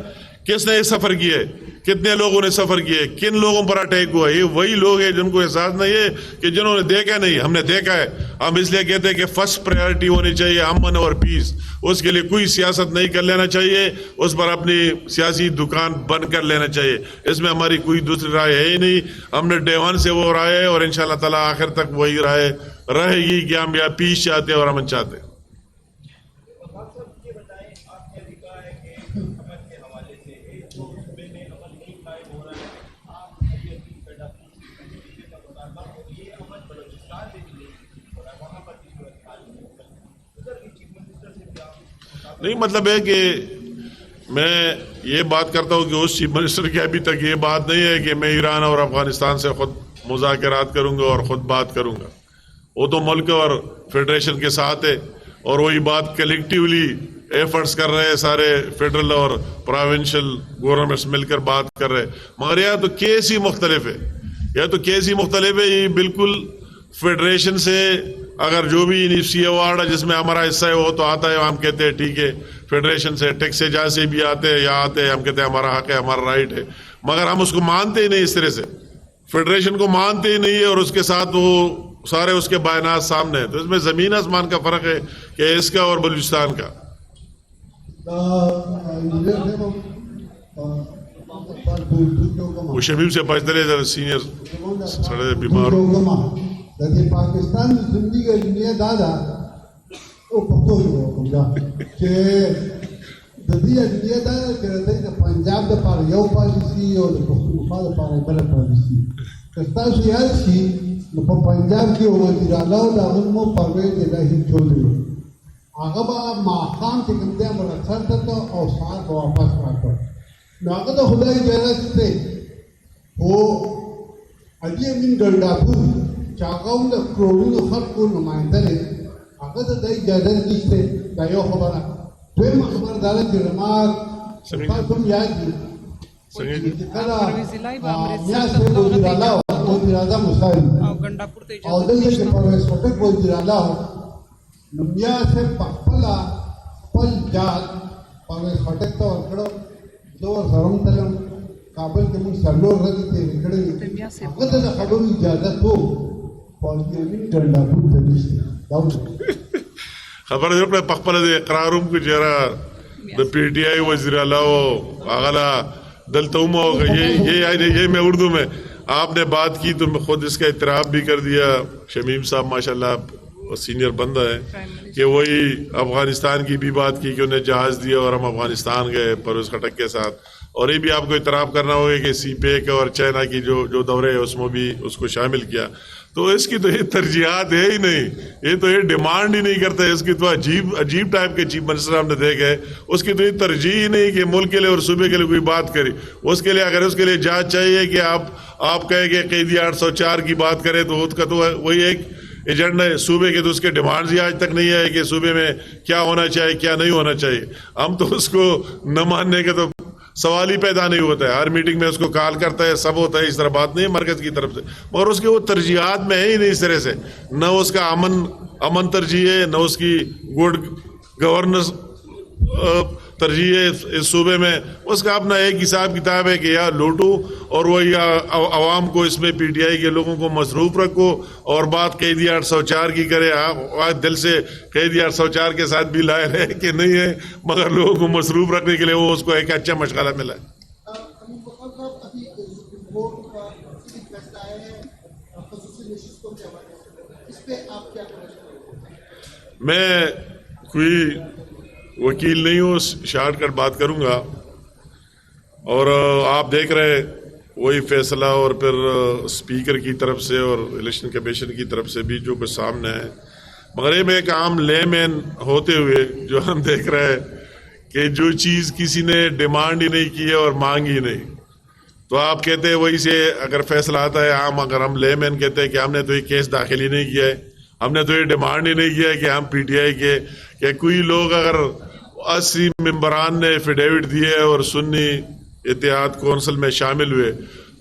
کس نے یہ سفر کیے, کتنے لوگوں نے سفر کیے, کن لوگوں پر اٹیک ہوا. یہ وہی لوگ ہیں جن کو احساس نہیں ہے کہ جنہوں نے دیکھا نہیں. ہم نے دیکھا ہے. ہم اس لیے کہتے ہیں کہ فرسٹ پرائیورٹی ہونی چاہیے امن اور پیس. اس کے لیے کوئی سیاست نہیں کر لینا چاہیے, اس پر اپنی سیاسی دکان بند کر لینا چاہیے. اس میں ہماری کوئی دوسری رائے ہے ہی نہیں. ہم نے Day 1 سے وہ رائے ہے اور انشاءاللہ تعالی آخر تک وہی رائے رہے گی کہ ہم یا پیس چاہتے ہیں اور امن چاہتے ہیں. نہیں, مطلب ہے کہ میں یہ بات کرتا ہوں کہ اس چیف منسٹر کی ابھی تک یہ بات نہیں ہے کہ میں ایران اور افغانستان سے خود مذاکرات کروں گا اور خود بات کروں گا. وہ تو ملک اور فیڈریشن کے ساتھ ہے اور وہی بات کلیکٹیولی ایفرٹس کر رہے ہیں, سارے فیڈرل اور پروونشل گورنمنٹس مل کر بات کر رہے ہیں. مگر یہاں تو کیس ہی مختلف ہے. یہ بالکل فیڈریشن سے اگر جو بھی انیسی ایوارڈ ہے جس میں ہمارا حصہ ہے وہ تو آتا ہے, ہم کہتے ہیں ٹھیک ہے. فیڈریشن سے ٹیکس جہاں سے بھی آتے ہیں یا آتے ہیں, ہم کہتے ہیں ہمارا حق ہے, ہمارا رائٹ ہے. مگر ہم اس کو مانتے ہی نہیں. اس طرح سے فیڈریشن کو مانتے ہی نہیں ہے اور اس کے ساتھ وہ سارے اس کے بیانات سامنے ہیں. تو اس میں زمین آسمان کا فرق ہے کہ اس کا اور بلوچستان کا. وہ شبیب سے پہنچتے سینئر سڑے بیمار د پاکستان زندگی دنیا دادا او پتو یو چې د دې دنیا دا چې د پنجاب د پاره یو پالیسي او د پښتونخوا د پاره بل پالیسي. که تاسو یاد شي نو په پنجاب کې وزیر اعلی او د هغه مو پرویز الهي چودري هغه به ماښام چې کوم دی مرسل ته او سهار به واپس راکړ. نو هغه د خدای اجازه دی او علي امین ګلډاپور چاقاون د کروڑونو خلکو نمائنده دی, هغه ته د اجازه نشته. دا یو خبره. دویمه خبره دا ده چې زما تاسو هم یاد دي چې کله میاشت وزیر اعلی او وزیر اعظم وسایل او دلته چې پرویز خټک وزیر اعلی نو بیا صاحب په خپل جال پرویز خټک ته ورکړو. زه ورسره هم تلم کابل کې موږ څلور ورځې تېرې کړې. هغه ته د خبرو اجازت و خبر ہے پخپل اقرارم کو جرا د PTI وزیر اعلیٰ اغلا دلتوما ہوگا. یہ میں اردو میں آپ نے بات کی تو میں خود اس کا اعتراف بھی کر دیا. شمیم صاحب ماشاءاللہ سینئر بندہ ہے کہ وہی افغانستان کی بھی بات کی کہ انہیں جہاز دیا اور ہم افغانستان گئے پرویز خٹک کے ساتھ. اور یہ بھی آپ کو اعتراف کرنا ہوگا کہ CPEC اور چائنا کی جو دورے ہے اس میں بھی اس کو شامل کیا. تو اس کی تو یہ ترجیحات ہے ہی نہیں, یہ تو یہ ڈیمانڈ ہی نہیں کرتا. اس کی تو عجیب ٹائپ کے چیف منسٹر ہم نے دیکھے. اس کی تو یہ ترجیح ہی نہیں کہ ملک کے لیے اور صوبے کے لیے کوئی بات کری. اس کے لیے اگر اس کے لیے جانچ چاہیے کہ آپ کہیں کہ قیدی 804 کی بات کریں تو اس کا تو وہی ایک ایجنڈا ہے صوبے کے. تو اس کے ڈیمانڈز ہی آج تک نہیں ہے کہ صوبے میں کیا ہونا چاہیے کیا نہیں ہونا چاہیے. ہم تو اس کو نہ ماننے کے تو سوال ہی پیدا نہیں ہوتا ہے. ہر میٹنگ میں اس کو کال کرتا ہے, سب ہوتا ہے. اس طرح بات نہیں ہے مرکز کی طرف سے. مگر اس کے وہ ترجیحات میں ہے ہی نہیں اس طرح سے. نہ اس کا امن ترجیح ہے, نہ اس کی گڈ گورننس ترجیح ہے اس صوبے میں. اس کا اپنا ایک حساب کتاب ہے کہ یا لوٹو اور وہ یا عوام کو اس میں PTI کے لوگوں کو مصروف رکھو اور بات قیدی 804 کی کرے. آپ دل سے قیدی 804 کے ساتھ بھی لائے ہے کہ نہیں ہے, مگر لوگوں کو مصروف رکھنے کے لیے وہ اس کو ایک اچھا مشغلہ ملا ہے. میں کوئی وکیل نہیں ہوں, شارٹ کٹ بات کروں گا. اور آپ دیکھ رہے وہی فیصلہ اور پھر اسپیکر کی طرف سے اور الیکشن کمیشن کی طرف سے بھی جو کچھ سامنے ہے. مغرب میں ایک عام لے مین ہوتے ہوئے جو ہم دیکھ رہے ہیں کہ جو چیز کسی نے ڈیمانڈ ہی نہیں کی ہے اور مانگ ہی نہیں، تو آپ کہتے ہیں وہی سے اگر فیصلہ آتا ہے عام، اگر ہم لے مین کہتے ہیں کہ ہم نے تو یہ کیس داخل ہی نہیں کیا ہے، ہم نے تو یہ ڈیمانڈ ہی نہیں کیا ہے کہ ہم پی ٹی آئی کے کہ کوئی لوگ اگر 80 ممبران نے ایفیڈیوٹ دیے اور سنی اتحاد کونسل میں شامل ہوئے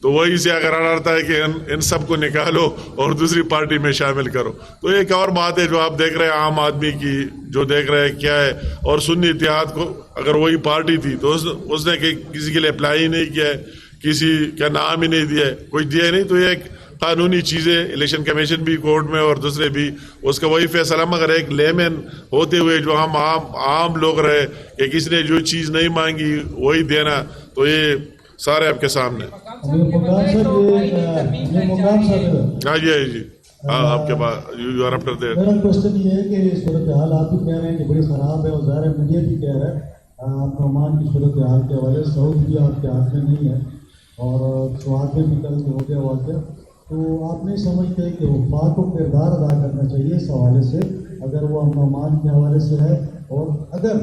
تو وہی سے اگر آتا ہے کہ ان سب کو نکالو اور دوسری پارٹی میں شامل کرو، تو ایک اور بات ہے جو آپ دیکھ رہے ہیں عام آدمی کی جو دیکھ رہے ہیں کیا ہے. اور سنی اتحاد کو اگر وہی پارٹی تھی تو اس نے کسی کے لیے اپلائی ہی نہیں کیا ہے، کسی کا نام ہی نہیں دیا ہے، کوئی دیا ہی نہیں. تو یہ ایک قانونی چیزیں الیکشن کمیشن بھی کورٹ میں اور دوسرے بھی اس کا وہی فیصلہ، مگر ایک لیمن ہوتے ہوئے جو ہم عام لوگ رہے کہ کسی نے جو چیز نہیں مانگی وہی دینا، تو یہ سارے آپ کے سامنے. ہاں جی ہاں آپ کے پاس یو آر آفٹر دیٹ. میرا کوشچن یہ ہے کہ صورتحال آپ بھی کہہ رہے ہیں کہ بڑی خراب ہے اور ظاہر میڈیا بھی کہہ رہا ہے آپ نعمان کی صورتحال کے حوالے سے سعود بھی آپ کے ہاتھ میں نہیں ہے اور سواد میں بھی کل ہو گیا واقعہ، تو آپ نہیں سمجھتے کہ وفاق کو کردار ادا کرنا چاہیے اس حوالے سے اگر وہ نعمان کے حوالے سے ہے، اور اگر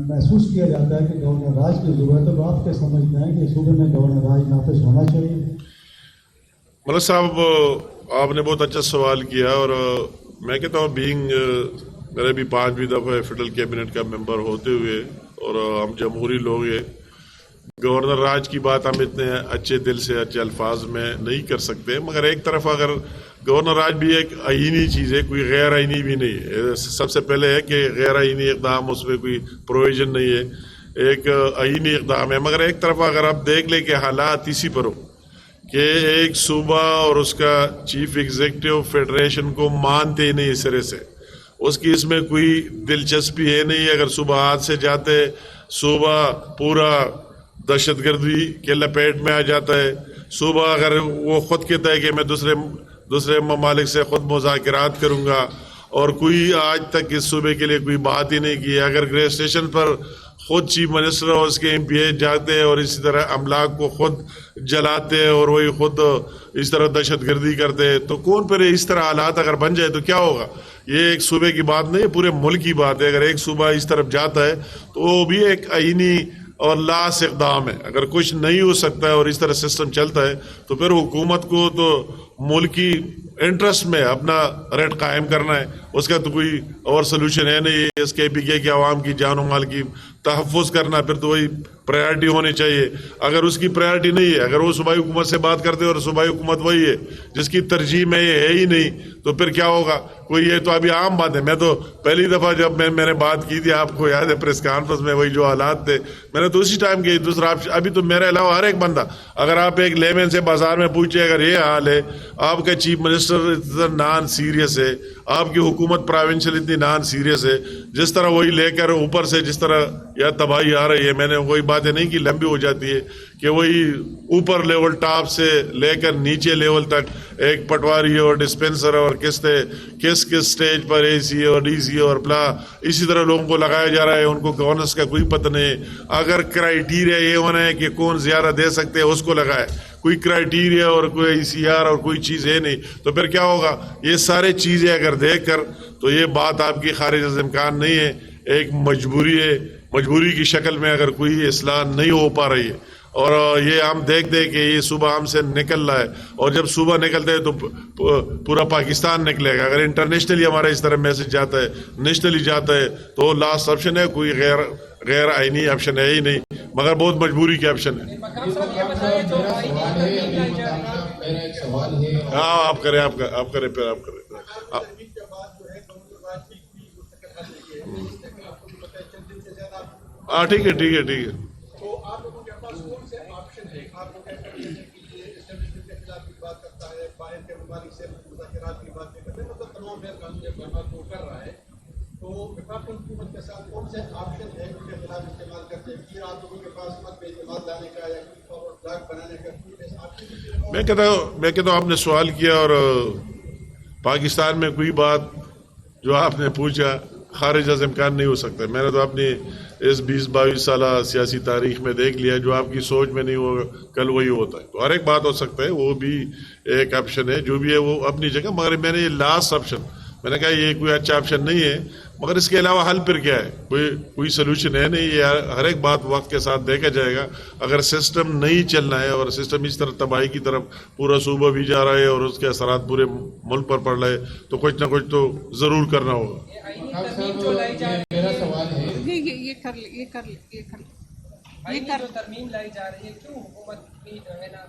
محسوس کیا جاتا ہے کہ گورنر راج کی ضرورت ہے تو آپ کیا سمجھتے ہیں کہ صوبے میں گورنر راج نافذ ہونا چاہیے؟ ملک صاحب آپ نے بہت اچھا سوال کیا، اور میں کہتا ہوں میرے بھی 5ویں دفعہ فیڈرل کیبنٹ کا ممبر ہوتے ہوئے اور ہم جمہوری لوگ ہیں، گورنر راج کی بات ہم اتنے اچھے دل سے اچھے الفاظ میں نہیں کر سکتے، مگر ایک طرف اگر گورنر راج بھی ایک آئینی چیز ہے، کوئی غیر آئینی بھی نہیں ہے. سب سے پہلے ہے کہ غیر آئینی اقدام اس میں کوئی پروویژن نہیں ہے، ایک آئینی اقدام ہے. مگر ایک طرف اگر آپ دیکھ لیں کہ حالات اسی پر ہو کہ ایک صوبہ اور اس کا چیف ایگزیکٹو فیڈریشن کو مانتے ہی نہیں سرے سے، اس کی اس میں کوئی دلچسپی ہے نہیں. اگر صوبہ ہاتھ سے جاتے صوبہ پورا دہشت گردی کے لپیٹ میں آ جاتا ہے. صوبہ اگر وہ خود کہتا ہے کہ میں دوسرے ممالک سے خود مذاکرات کروں گا، اور کوئی آج تک اس صوبے کے لیے کوئی بات ہی نہیں کی. اگر گریس اسٹیشن پر خود چیف منسٹر اور اس کے ایم پی اے جاتے ہیں اور اسی طرح املاک کو خود جلاتے ہیں اور وہی خود اس طرح دہشت گردی کرتے ہیں، تو کون پر اس طرح حالات اگر بن جائے تو کیا ہوگا؟ یہ ایک صوبے کی بات نہیں ہے، پورے ملک کی بات ہے. اگر ایک صوبہ اس طرف جاتا ہے تو وہ بھی ایک آئینی اور لاس اقدام ہے. اگر کچھ نہیں ہو سکتا ہے اور اس طرح سسٹم چلتا ہے تو پھر حکومت کو تو ملکی انٹرسٹ میں اپنا ریٹ قائم کرنا ہے، اس کا تو کوئی اور سلوشن ہے نہیں. اس کے پی کے عوام کی جان و مال کی تحفظ کرنا پھر تو وہی پرائرٹی ہونی چاہیے. اگر اس کی پرائرٹی نہیں ہے، اگر وہ صوبائی حکومت سے بات کرتے اور صوبائی حکومت وہی ہے جس کی ترجیح میں یہ ہے ہی نہیں، تو پھر کیا ہوگا؟ کوئی یہ تو ابھی عام بات ہے. میں تو پہلی دفعہ جب میں نے بات کی تھی، آپ کو یاد ہے پریس کانفرنس میں، وہی جو حالات تھے میں نے تو اسی ٹائم کی. دوسرا ابھی تو میرے علاوہ ہر ایک بندہ، اگر آپ ایک لیمن سے بازار میں پوچھے اگر یہ حال ہے، آپ کا چیف منسٹر اتنا نان سیریس ہے، آپ کی حکومت پروونشل اتنی نان سیریس ہے، جس طرح وہی لے کر اوپر سے جس طرح یا تباہی آ رہی ہے. میں نے وہی باتیں نہیں کی، لمبی ہو جاتی ہے کہ وہی اوپر لیول ٹاپ سے لے کر نیچے لیول تک ایک پٹواری اور ڈسپینسر اور کس سٹیج پر اے سی اور ڈی سی اور بلا اسی طرح لوگوں کو لگایا جا رہا ہے. ان کو گورننس کا کوئی پتہ نہیں. اگر کرائیٹیریا یہ ہونا ہے کہ کون زیادہ دے سکتے ہیں اس کو لگائے، کوئی کرائیٹیریا اور کوئی ای سی آر اور کوئی چیز ہے نہیں، تو پھر کیا ہوگا؟ یہ سارے چیزیں اگر دیکھ کر تو یہ بات آپ کی خارج از امکان نہیں ہے. ایک مجبوری ہے، مجبوری کی شکل میں اگر کوئی اصلاح نہیں ہو پا رہی ہے، اور یہ ہم دیکھ دیں کہ یہ صوبہ ہم سے نکل رہا ہے، اور جب صوبہ نکلتے ہیں تو پورا پاکستان نکلے گا. اگر انٹرنیشنلی ہمارا اس طرح میسج جاتا ہے، نیشنلی جاتا ہے، تو لاسٹ آپشن ہے، کوئی غیر آئینی آپشن ہے ہی نہیں، مگر بہت مجبوری کی آپشن ہے. ہاں آپ کریں پھر آپ کریں. ہاں ٹھیک ہے. تو آپ لوگوں کے پاس کون سے آپشن ہے؟ آپ لوگ کہتے ہیں کہ یہ اسٹیبلشمنٹ کے خلاف کی بات کرتا ہے، باہر کے ممالک سے مذاکرات کی بات نہیں کرتے، مطلب تمام غیر قانونی اقدامات کو کر رہا ہے. تو وفاقی حکومت کے ساتھ کون سے آپشن ہے ان کے خلاف استعمال کرتے ہیں؟ پھر آپ لوگوں کے پاس مت پہ اعتماد لانے کا یا کوئی فارورڈ بلاک بنانے کا کوئی ایسا آپشن؟ میں کہتا ہوں آپ نے سوال کیا، اور پاکستان میں کوئی بات جو آپ نے پوچھا خارج از امکان نہیں ہو سکتا. میں نے تو اپنی اس 20-22 سالہ سیاسی تاریخ میں دیکھ لیا، جو آپ کی سوچ میں نہیں ہوگا کل وہی ہوتا ہے. تو ہر ایک بات ہو سکتا ہے، وہ بھی ایک آپشن ہے، جو بھی ہے وہ اپنی جگہ. مگر میں نے یہ لاسٹ آپشن میں نے کہا یہ کوئی اچھا آپشن نہیں ہے، مگر اس کے علاوہ حل پھر کیا ہے؟ کوئی سلوشن ہے نہیں. یہ ہر ایک بات وقت کے ساتھ دیکھا جائے گا. اگر سسٹم نہیں چلنا ہے اور سسٹم اس طرح تباہی کی طرف پورا صوبہ بھی جا رہا ہے اور اس کے اثرات پورے ملک پر پڑ رہے ہیں تو کچھ نہ کچھ تو ضرور کرنا ہوگا. میرا سوال ہے یہ کر لے جو ترمیم لائی جا رہی ہے، کیوں حکومت کی جو ہے نا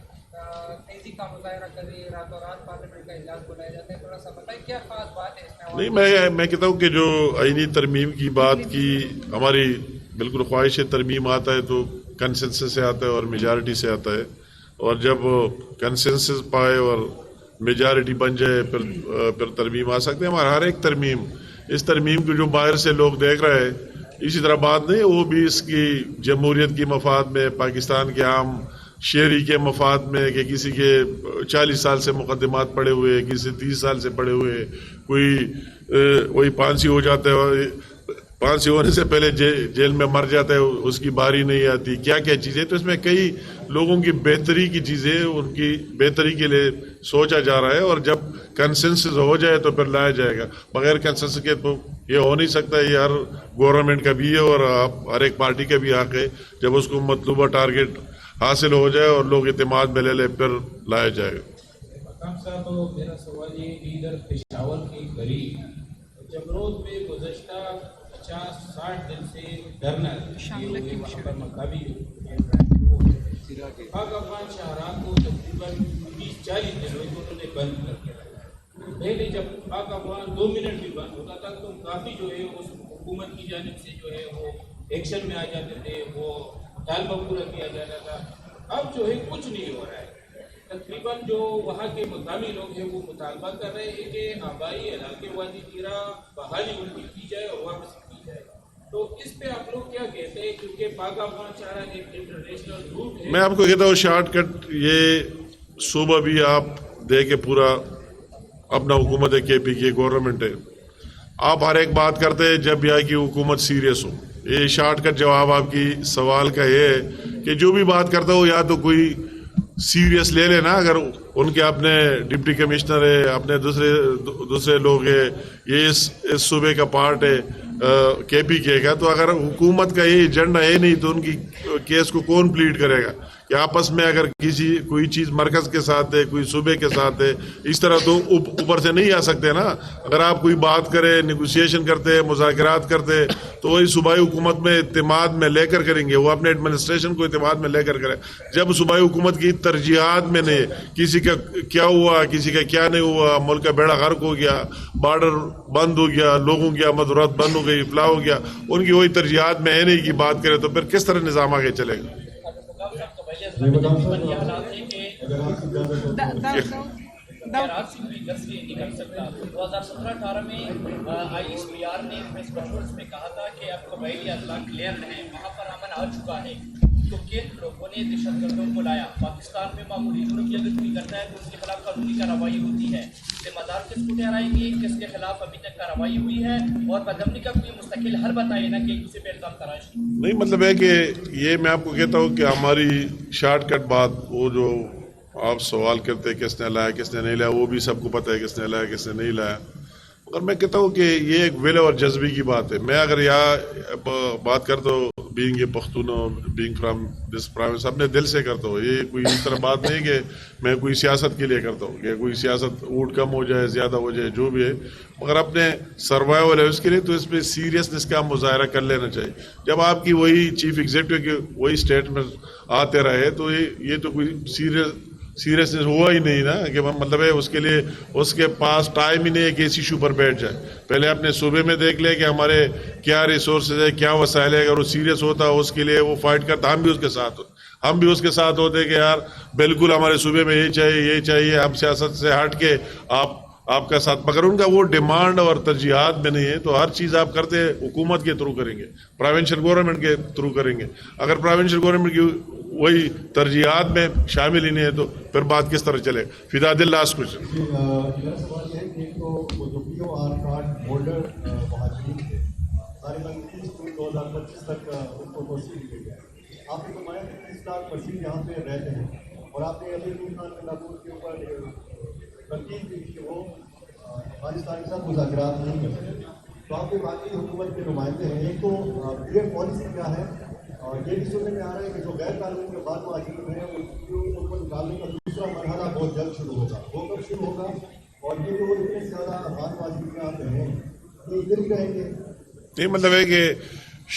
تیزی کا مظاہرہ کر رہی ہے، راتوں رات پارلیمنٹ کا اجلاس بلایا جاتا ہے؟ تھوڑا سا بتائیں کیا خاص بات ہے اس میں؟ نہیں، میں کہتا ہوں کہ جو آئینی ترمیم کی بات کی، ہماری بالکل خواہش ترمیم آتا ہے تو کنسنسس سے آتا ہے اور میجارٹی سے آتا ہے، اور جب کنسنسس پائے اور میجارٹی بن جائے پھر ترمیم آ سکتے ہیں. ہمارا ہر ایک ترمیم، اس ترمیم کو جو باہر سے لوگ دیکھ رہے ہیں اسی طرح بات نہیں، وہ بھی اس کی جمہوریت کی مفاد میں، پاکستان کے عام شہری کے مفاد میں، کہ کسی کے 40 سال سے مقدمات پڑے ہوئے، کسی 30 سال سے پڑے ہوئے، کوئی وہی پھانسی ہو جاتا ہے، پھانسی ہونے سے پہلے جیل میں مر جاتا ہے، اس کی باری نہیں آتی، کیا کیا چیزیں. تو اس میں کئی لوگوں کی بہتری کی چیزیں، ان کی بہتری کے لیے سوچا جا رہا ہے، اور جب کنسنسس ہو جائے تو پھر لایا جائے گا. بغیر کنسنسس کے تو یہ ہو نہیں سکتا. یہ ہر گورنمنٹ کا بھی ہے اور ہر ایک پارٹی کا بھی حق ہے، جب اس کو مطلوبہ ٹارگیٹ حاصل ہو جائے اور لوگ اعتماد میں لے لے پھر لایا جائے گا. مقام صاحب، تو میرا سوال یہ ادھر پشاور کے قریب جمرود میں گزشتہ 50-60 دن سے دھرنا وہاں پر مقامی پاک افغان شاہراہ کو تقریباً 30-40 دن ہوئے انہوں نے بند کر کے رکھا. پہلے جب پاک افغان 2 منٹ بھی بند ہوتا تھا تو کافی جو ہے اس حکومت کی جانب سے جو ہے وہ ایکشن میں آ جاتے تھے، وہ طالبہ پورا کیا جاتا تھا. اب جو ہے کچھ نہیں ہو رہا ہے. تقریباً جو وہاں کے مقامی لوگ ہیں وہ مطالبہ کر رہے ہیں کہ آبائی علاقے وادی تیرا بحالی ان کی کی جائے اور واپس کی جائے. تو اس پہ آپ لوگ کیا کہتے ہیں؟ کیونکہ پاک افغان شاہراہ ایک انٹرنیشنل روٹ ہے. میں آپ کو کہتا ہوں شارٹ کٹ، یہ صوبہ بھی آپ دیکھے پورا اپنا حکومت ہے، کے پی کی گورنمنٹ ہے. آپ ہر ایک بات کرتے ہیں جب یہاں کی حکومت سیریس ہو. یہ شارٹ کٹ جواب آپ کی سوال کا یہ ہے کہ جو بھی بات کرتا ہو یا تو کوئی سیریس لے لینا. اگر ان کے اپنے ڈپٹی کمشنر ہے، اپنے دوسرے لوگ ہیں، یہ اس صوبے کا پارٹ ہے کے پی کے کا، تو اگر حکومت کا یہ ایجنڈا ہے نہیں تو ان کی کیس کو کون پلیڈ کرے گا؟ کہ آپس میں اگر کوئی چیز مرکز کے ساتھ ہے، کوئی صوبے کے ساتھ ہے، اس طرح تو اوپر سے نہیں آ سکتے نا. اگر آپ کوئی بات کرے، نیگوسیشن کرتے، مذاکرات کرتے تو وہی صوبائی حکومت میں اعتماد میں لے کر کریں گے، وہ اپنے ایڈمنسٹریشن کو اعتماد میں لے کر کریں. جب صوبائی حکومت کی ترجیحات میں نے کسی کا کیا ہوا، کسی کا کیا نہیں ہوا، ملک کا بیڑا غرق ہو گیا، بارڈر بند ہو گیا، لوگوں کی آمد و رفت بند ہو گئی، فلاح ہو گیا، ان کی وہی ترجیحات میں ہے نہیں کی بات کرے تو پھر کس طرح نظام آگے چلے گا؟ نکل سکتا. 2017-18 میں ISPR نے پریس کانفرنس میں کہا تھا کہ اب قبائلی اضلاع کلیئر ہیں، وہاں پر امن آ چکا ہے. تو کن لوگوں نے دہشت گردوں کو لایا؟ پاکستان میں معمولی جرم کی اگر کوئی کرتا ہے تو اس کے خلاف قانونی کارروائی ہوتی ہے. ذمہ دار کس کو ٹھہرائیں گے؟ کس کے خلاف ابھی تک کارروائی ہوئی ہے؟ اور بدامنی کا کوئی مستقل حل بتائیے نا کہ اسے پہ الزام تراش نہیں. مطلب ہے کہ یہ میں آپ کو کہتا ہوں کہ ہماری شارٹ کٹ بات، وہ جو آپ سوال کرتے کس نے لایا کس نے نہیں لایا، وہ بھی سب کو پتہ ہے کس نے لایا کس نے نہیں لایا. اور میں کہتا ہوں کہ یہ ایک ول اور جذبے کی بات ہے. میں اگر یہاں بات کرتا ہوں being a Pakhtun, being from this province, اپنے دل سے کرتا ہوں. یہ کوئی اس طرح بات نہیں کہ میں کوئی سیاست کے لیے کرتا ہوں کہ کوئی سیاست ووٹ کم ہو جائے زیادہ ہو جائے جو بھی ہے، مگر اپنے سروائیول ہے اس کے لیے تو اس پہ سیریسنس کا مظاہرہ کر لینا چاہیے. جب آپ کی وہی چیف ایگزیکٹو کے وہی اسٹیٹمنٹ آتے رہے تو یہ تو کوئی سیریسنس ہوا ہی نہیں نا. کہ مطلب ہے اس کے لیے اس کے پاس ٹائم ہی نہیں ہے کہ اس ایشو پر بیٹھ جائے. پہلے اپنے صوبے میں دیکھ لے کہ ہمارے کیا ریسورسز ہے، کیا وسائل ہے. اگر وہ سیریس ہوتا اس کے لیے وہ فائٹ کرتا، ہم بھی اس کے ساتھ ہوتے. ہم بھی اس کے ساتھ ہوتے کہ یار بالکل ہمارے صوبے میں یہ چاہیے، ہم سیاست سے ہٹ کے آپ کا ساتھ. مگر ان کا وہ ڈیمانڈ اور ترجیحات میں نہیں ہے. تو ہر چیز آپ کرتے حکومت کے تھرو کریں گے، پروونشل گورنمنٹ کے تھرو کریں گے. اگر پروونشل گورنمنٹ کی وہی ترجیحات میں شامل ہی نہیں ہے تو پھر بات کس طرح چلے. فدا دل لاسٹ کوشچن. میرا سوال یہ ہے کہ وہ جو POR کارڈ ہولڈر مہاجرین تھے تقریباً 30 جون 2025 تک ان کو توسیع دی گئی ہے. آپ نے فرمایا کہ 30 لاکھ مسیح یہاں پہ رہتے ہیں، اور آپ نے علی خان کے نابود کے اوپر تنقید کی کہ وہ افغانستان کے ساتھ مذاکرات نہیں کر سکتے. تو آپ کے باقی حکومت کے نمائندے ہیں, ایک تو یہ پالیسی کیا ہے, اور یہ بھی سننے میں آ رہا ہے کہ جو غیر قانونی افغان مہاجرین ہیں ان کو نکالنے کا دوسرا مرحلہ بہت جلد شروع ہوگا. وہ کب شروع ہوگا؟ اور یہ جو اتنے زیادہ افغان مہاجرین آتے ہیں یہ ادھر ہی رہیں گے؟ نہیں, مطلب ہے کہ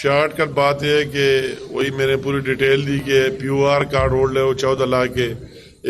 شارٹ کٹ بات یہ ہے کہ وہی میں نے پوری ڈیٹیل دی کہ POR کارڈ ہولڈر ہے وہ 14 لاکھ کے,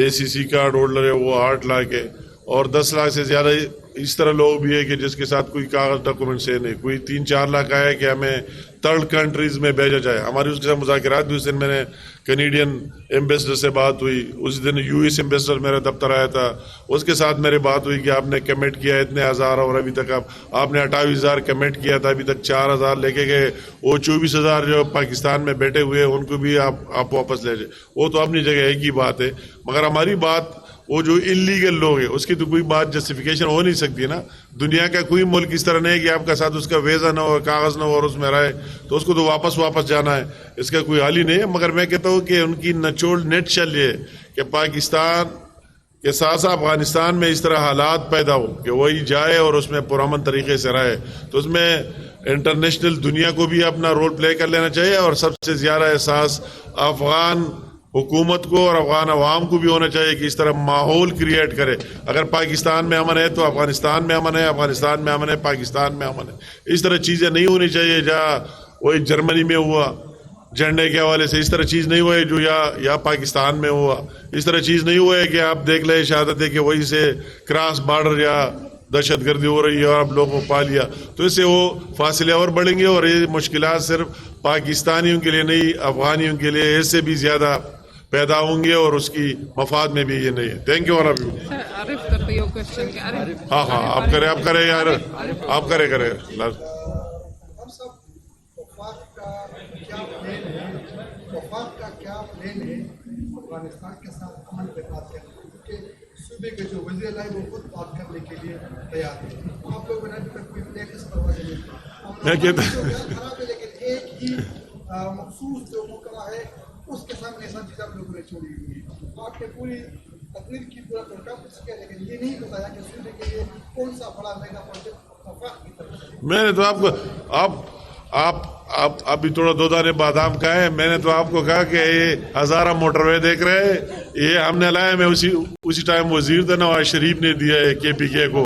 ACC کارڈ ہولڈر ہے وہ 8 لاکھ کے, اور 10 لاکھ سے زیادہ اس طرح لوگ بھی ہے کہ جس کے ساتھ کوئی کاغذ ڈاکومنٹس ہے نہیں. کوئی 3-4 لاکھ آیا کہ ہمیں تھرڈ کنٹریز میں بھیجا جائے. ہماری اس کے ساتھ مذاکرات بھی. اس دن میں نے کینیڈین ایمبیسڈر سے بات ہوئی, اس دن US ایمبیسڈر میرا دفتر آیا تھا, اس کے ساتھ میری بات ہوئی کہ آپ نے کمٹ کیا اتنے ہزار اور ابھی تک آپ نے 28,000 کمٹ کیا تھا, ابھی تک 4,000 لے کے گئے. وہ 24,000 جو پاکستان میں بیٹھے ہوئے ہیں ان کو بھی آپ واپس لے جائیں. وہ تو اپنی جگہ ایک ہی بات ہے, مگر ہماری بات وہ جو انلیگل لوگ ہیں اس کی تو کوئی بات جسٹیفیکیشن ہو نہیں سکتی نا. دنیا کا کوئی ملک اس طرح نہیں ہے کہ آپ کا ساتھ اس کا ویزا نہ ہو, کاغذ نہ ہو اور اس میں رہے تو اس کو تو واپس جانا ہے. اس کا کوئی حال ہی نہیں ہے. مگر میں کہتا ہوں کہ ان کی نچوڑ نیٹ چل یہ ہے کہ پاکستان کے ساتھ ساتھ افغانستان میں اس طرح حالات پیدا ہو کہ وہی جائے اور اس میں پرامن طریقے سے رہے. تو اس میں انٹرنیشنل دنیا کو بھی اپنا رول پلے کر لینا چاہیے, اور سب سے زیادہ احساس افغان حکومت کو اور افغان عوام کو بھی ہونا چاہیے کہ اس طرح ماحول کریٹ کرے. اگر پاکستان میں امن ہے تو افغانستان میں امن ہے, افغانستان میں امن ہے پاکستان میں امن ہے. اس طرح چیزیں نہیں ہونی چاہیے جہاں وہی جرمنی میں ہوا جھنڈے کے حوالے سے, اس طرح چیز نہیں ہوئے جو یا پاکستان میں ہوا. اس طرح چیز نہیں ہوئے کہ آپ دیکھ لیں شہادت ہے کہ وہی سے کراس بارڈر یا دہشت گردی ہو رہی ہے اور آپ لوگوں کو پا لیا. تو اس سے وہ فاصلے اور بڑھیں گے, اور یہ مشکلات صرف پاکستانیوں کے لیے نہیں افغانیوں کے لیے اس سے بھی زیادہ پیدا ہوں گے, اور اس کی مفاد میں بھی یہ نہیں ہے. Thank you. عارف کرتے ہو کوشچن کہ عارف ہاں آپ کریں یار, آپ کریں. ہم سب وفاق کا کیا پلان ہے, وفاق کا کیا پلان ہے افغانستان کے ساتھ امن پہ بات کرنے, کیونکہ صوبے کے جو وزیر ہے وہ خود بات کرنے کے لیے تیار ہے. آپ لوگوں نے ابھی تک کوئی پلان اس پر نہیں خراب ہے, لیکن ایک ہی مخصوص جو موقع ہے اس کے سامنے سب چیز آپ لوگوں نے چھوڑی ہوئی ہے. آپ نے پوری تقریر کی پورا پروگرام کیا, لیکن یہ نہیں بتایا کہ صوبے کے لیے کون سا بڑا میگا پروجیکٹ وفاق کی طرف سے. میں نے تو آپ کو آپ ابھی تھوڑا دو دانے بادام کا ہے, میں نے تو آپ کو کہا کہ یہ ہزارہ موٹر وے دیکھ رہے ہیں, یہ ہم نے لایا. میں اسی ٹائم وزیر تھا نواز شریف نے دیا ہے KPK کو.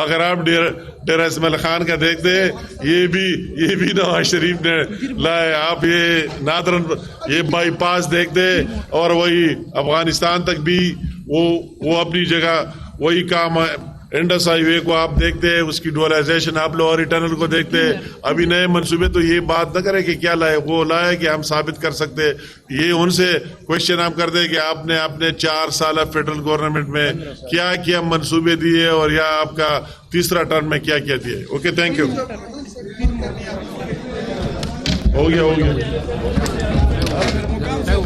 اگر آپ ڈیرہ اسماعیل خان کا دیکھتے ہیں یہ بھی نواز شریف نے لایا. آپ یہ نادرن یہ بائی پاس دیکھتے, اور وہی افغانستان تک بھی وہ اپنی جگہ وہی کام ہے. انڈس ہائی وے کو آپ دیکھتے ہیں, اس کی ڈولائزیشن, آپ لوہری ٹنل کو دیکھتے ہیں. ابھی نئے منصوبے تو یہ بات نہ کرے کہ کیا لائے, وہ لائے کہ ہم ثابت کر سکتے. یہ ان سے کوشچن آپ کرتے ہیں کہ آپ نے اپنے 4 سالہ فیڈرل گورنمنٹ میں کیا منصوبے دیے, اور یا آپ کا تیسرا ٹرم میں کیا دیے. Okay, thank you. ہو گیا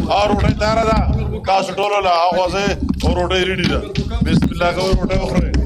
اور روٹے تیار تھا کاسٹولو لا آواز ہے اور روٹے ریڈی تھا. بسم اللہ کا روٹے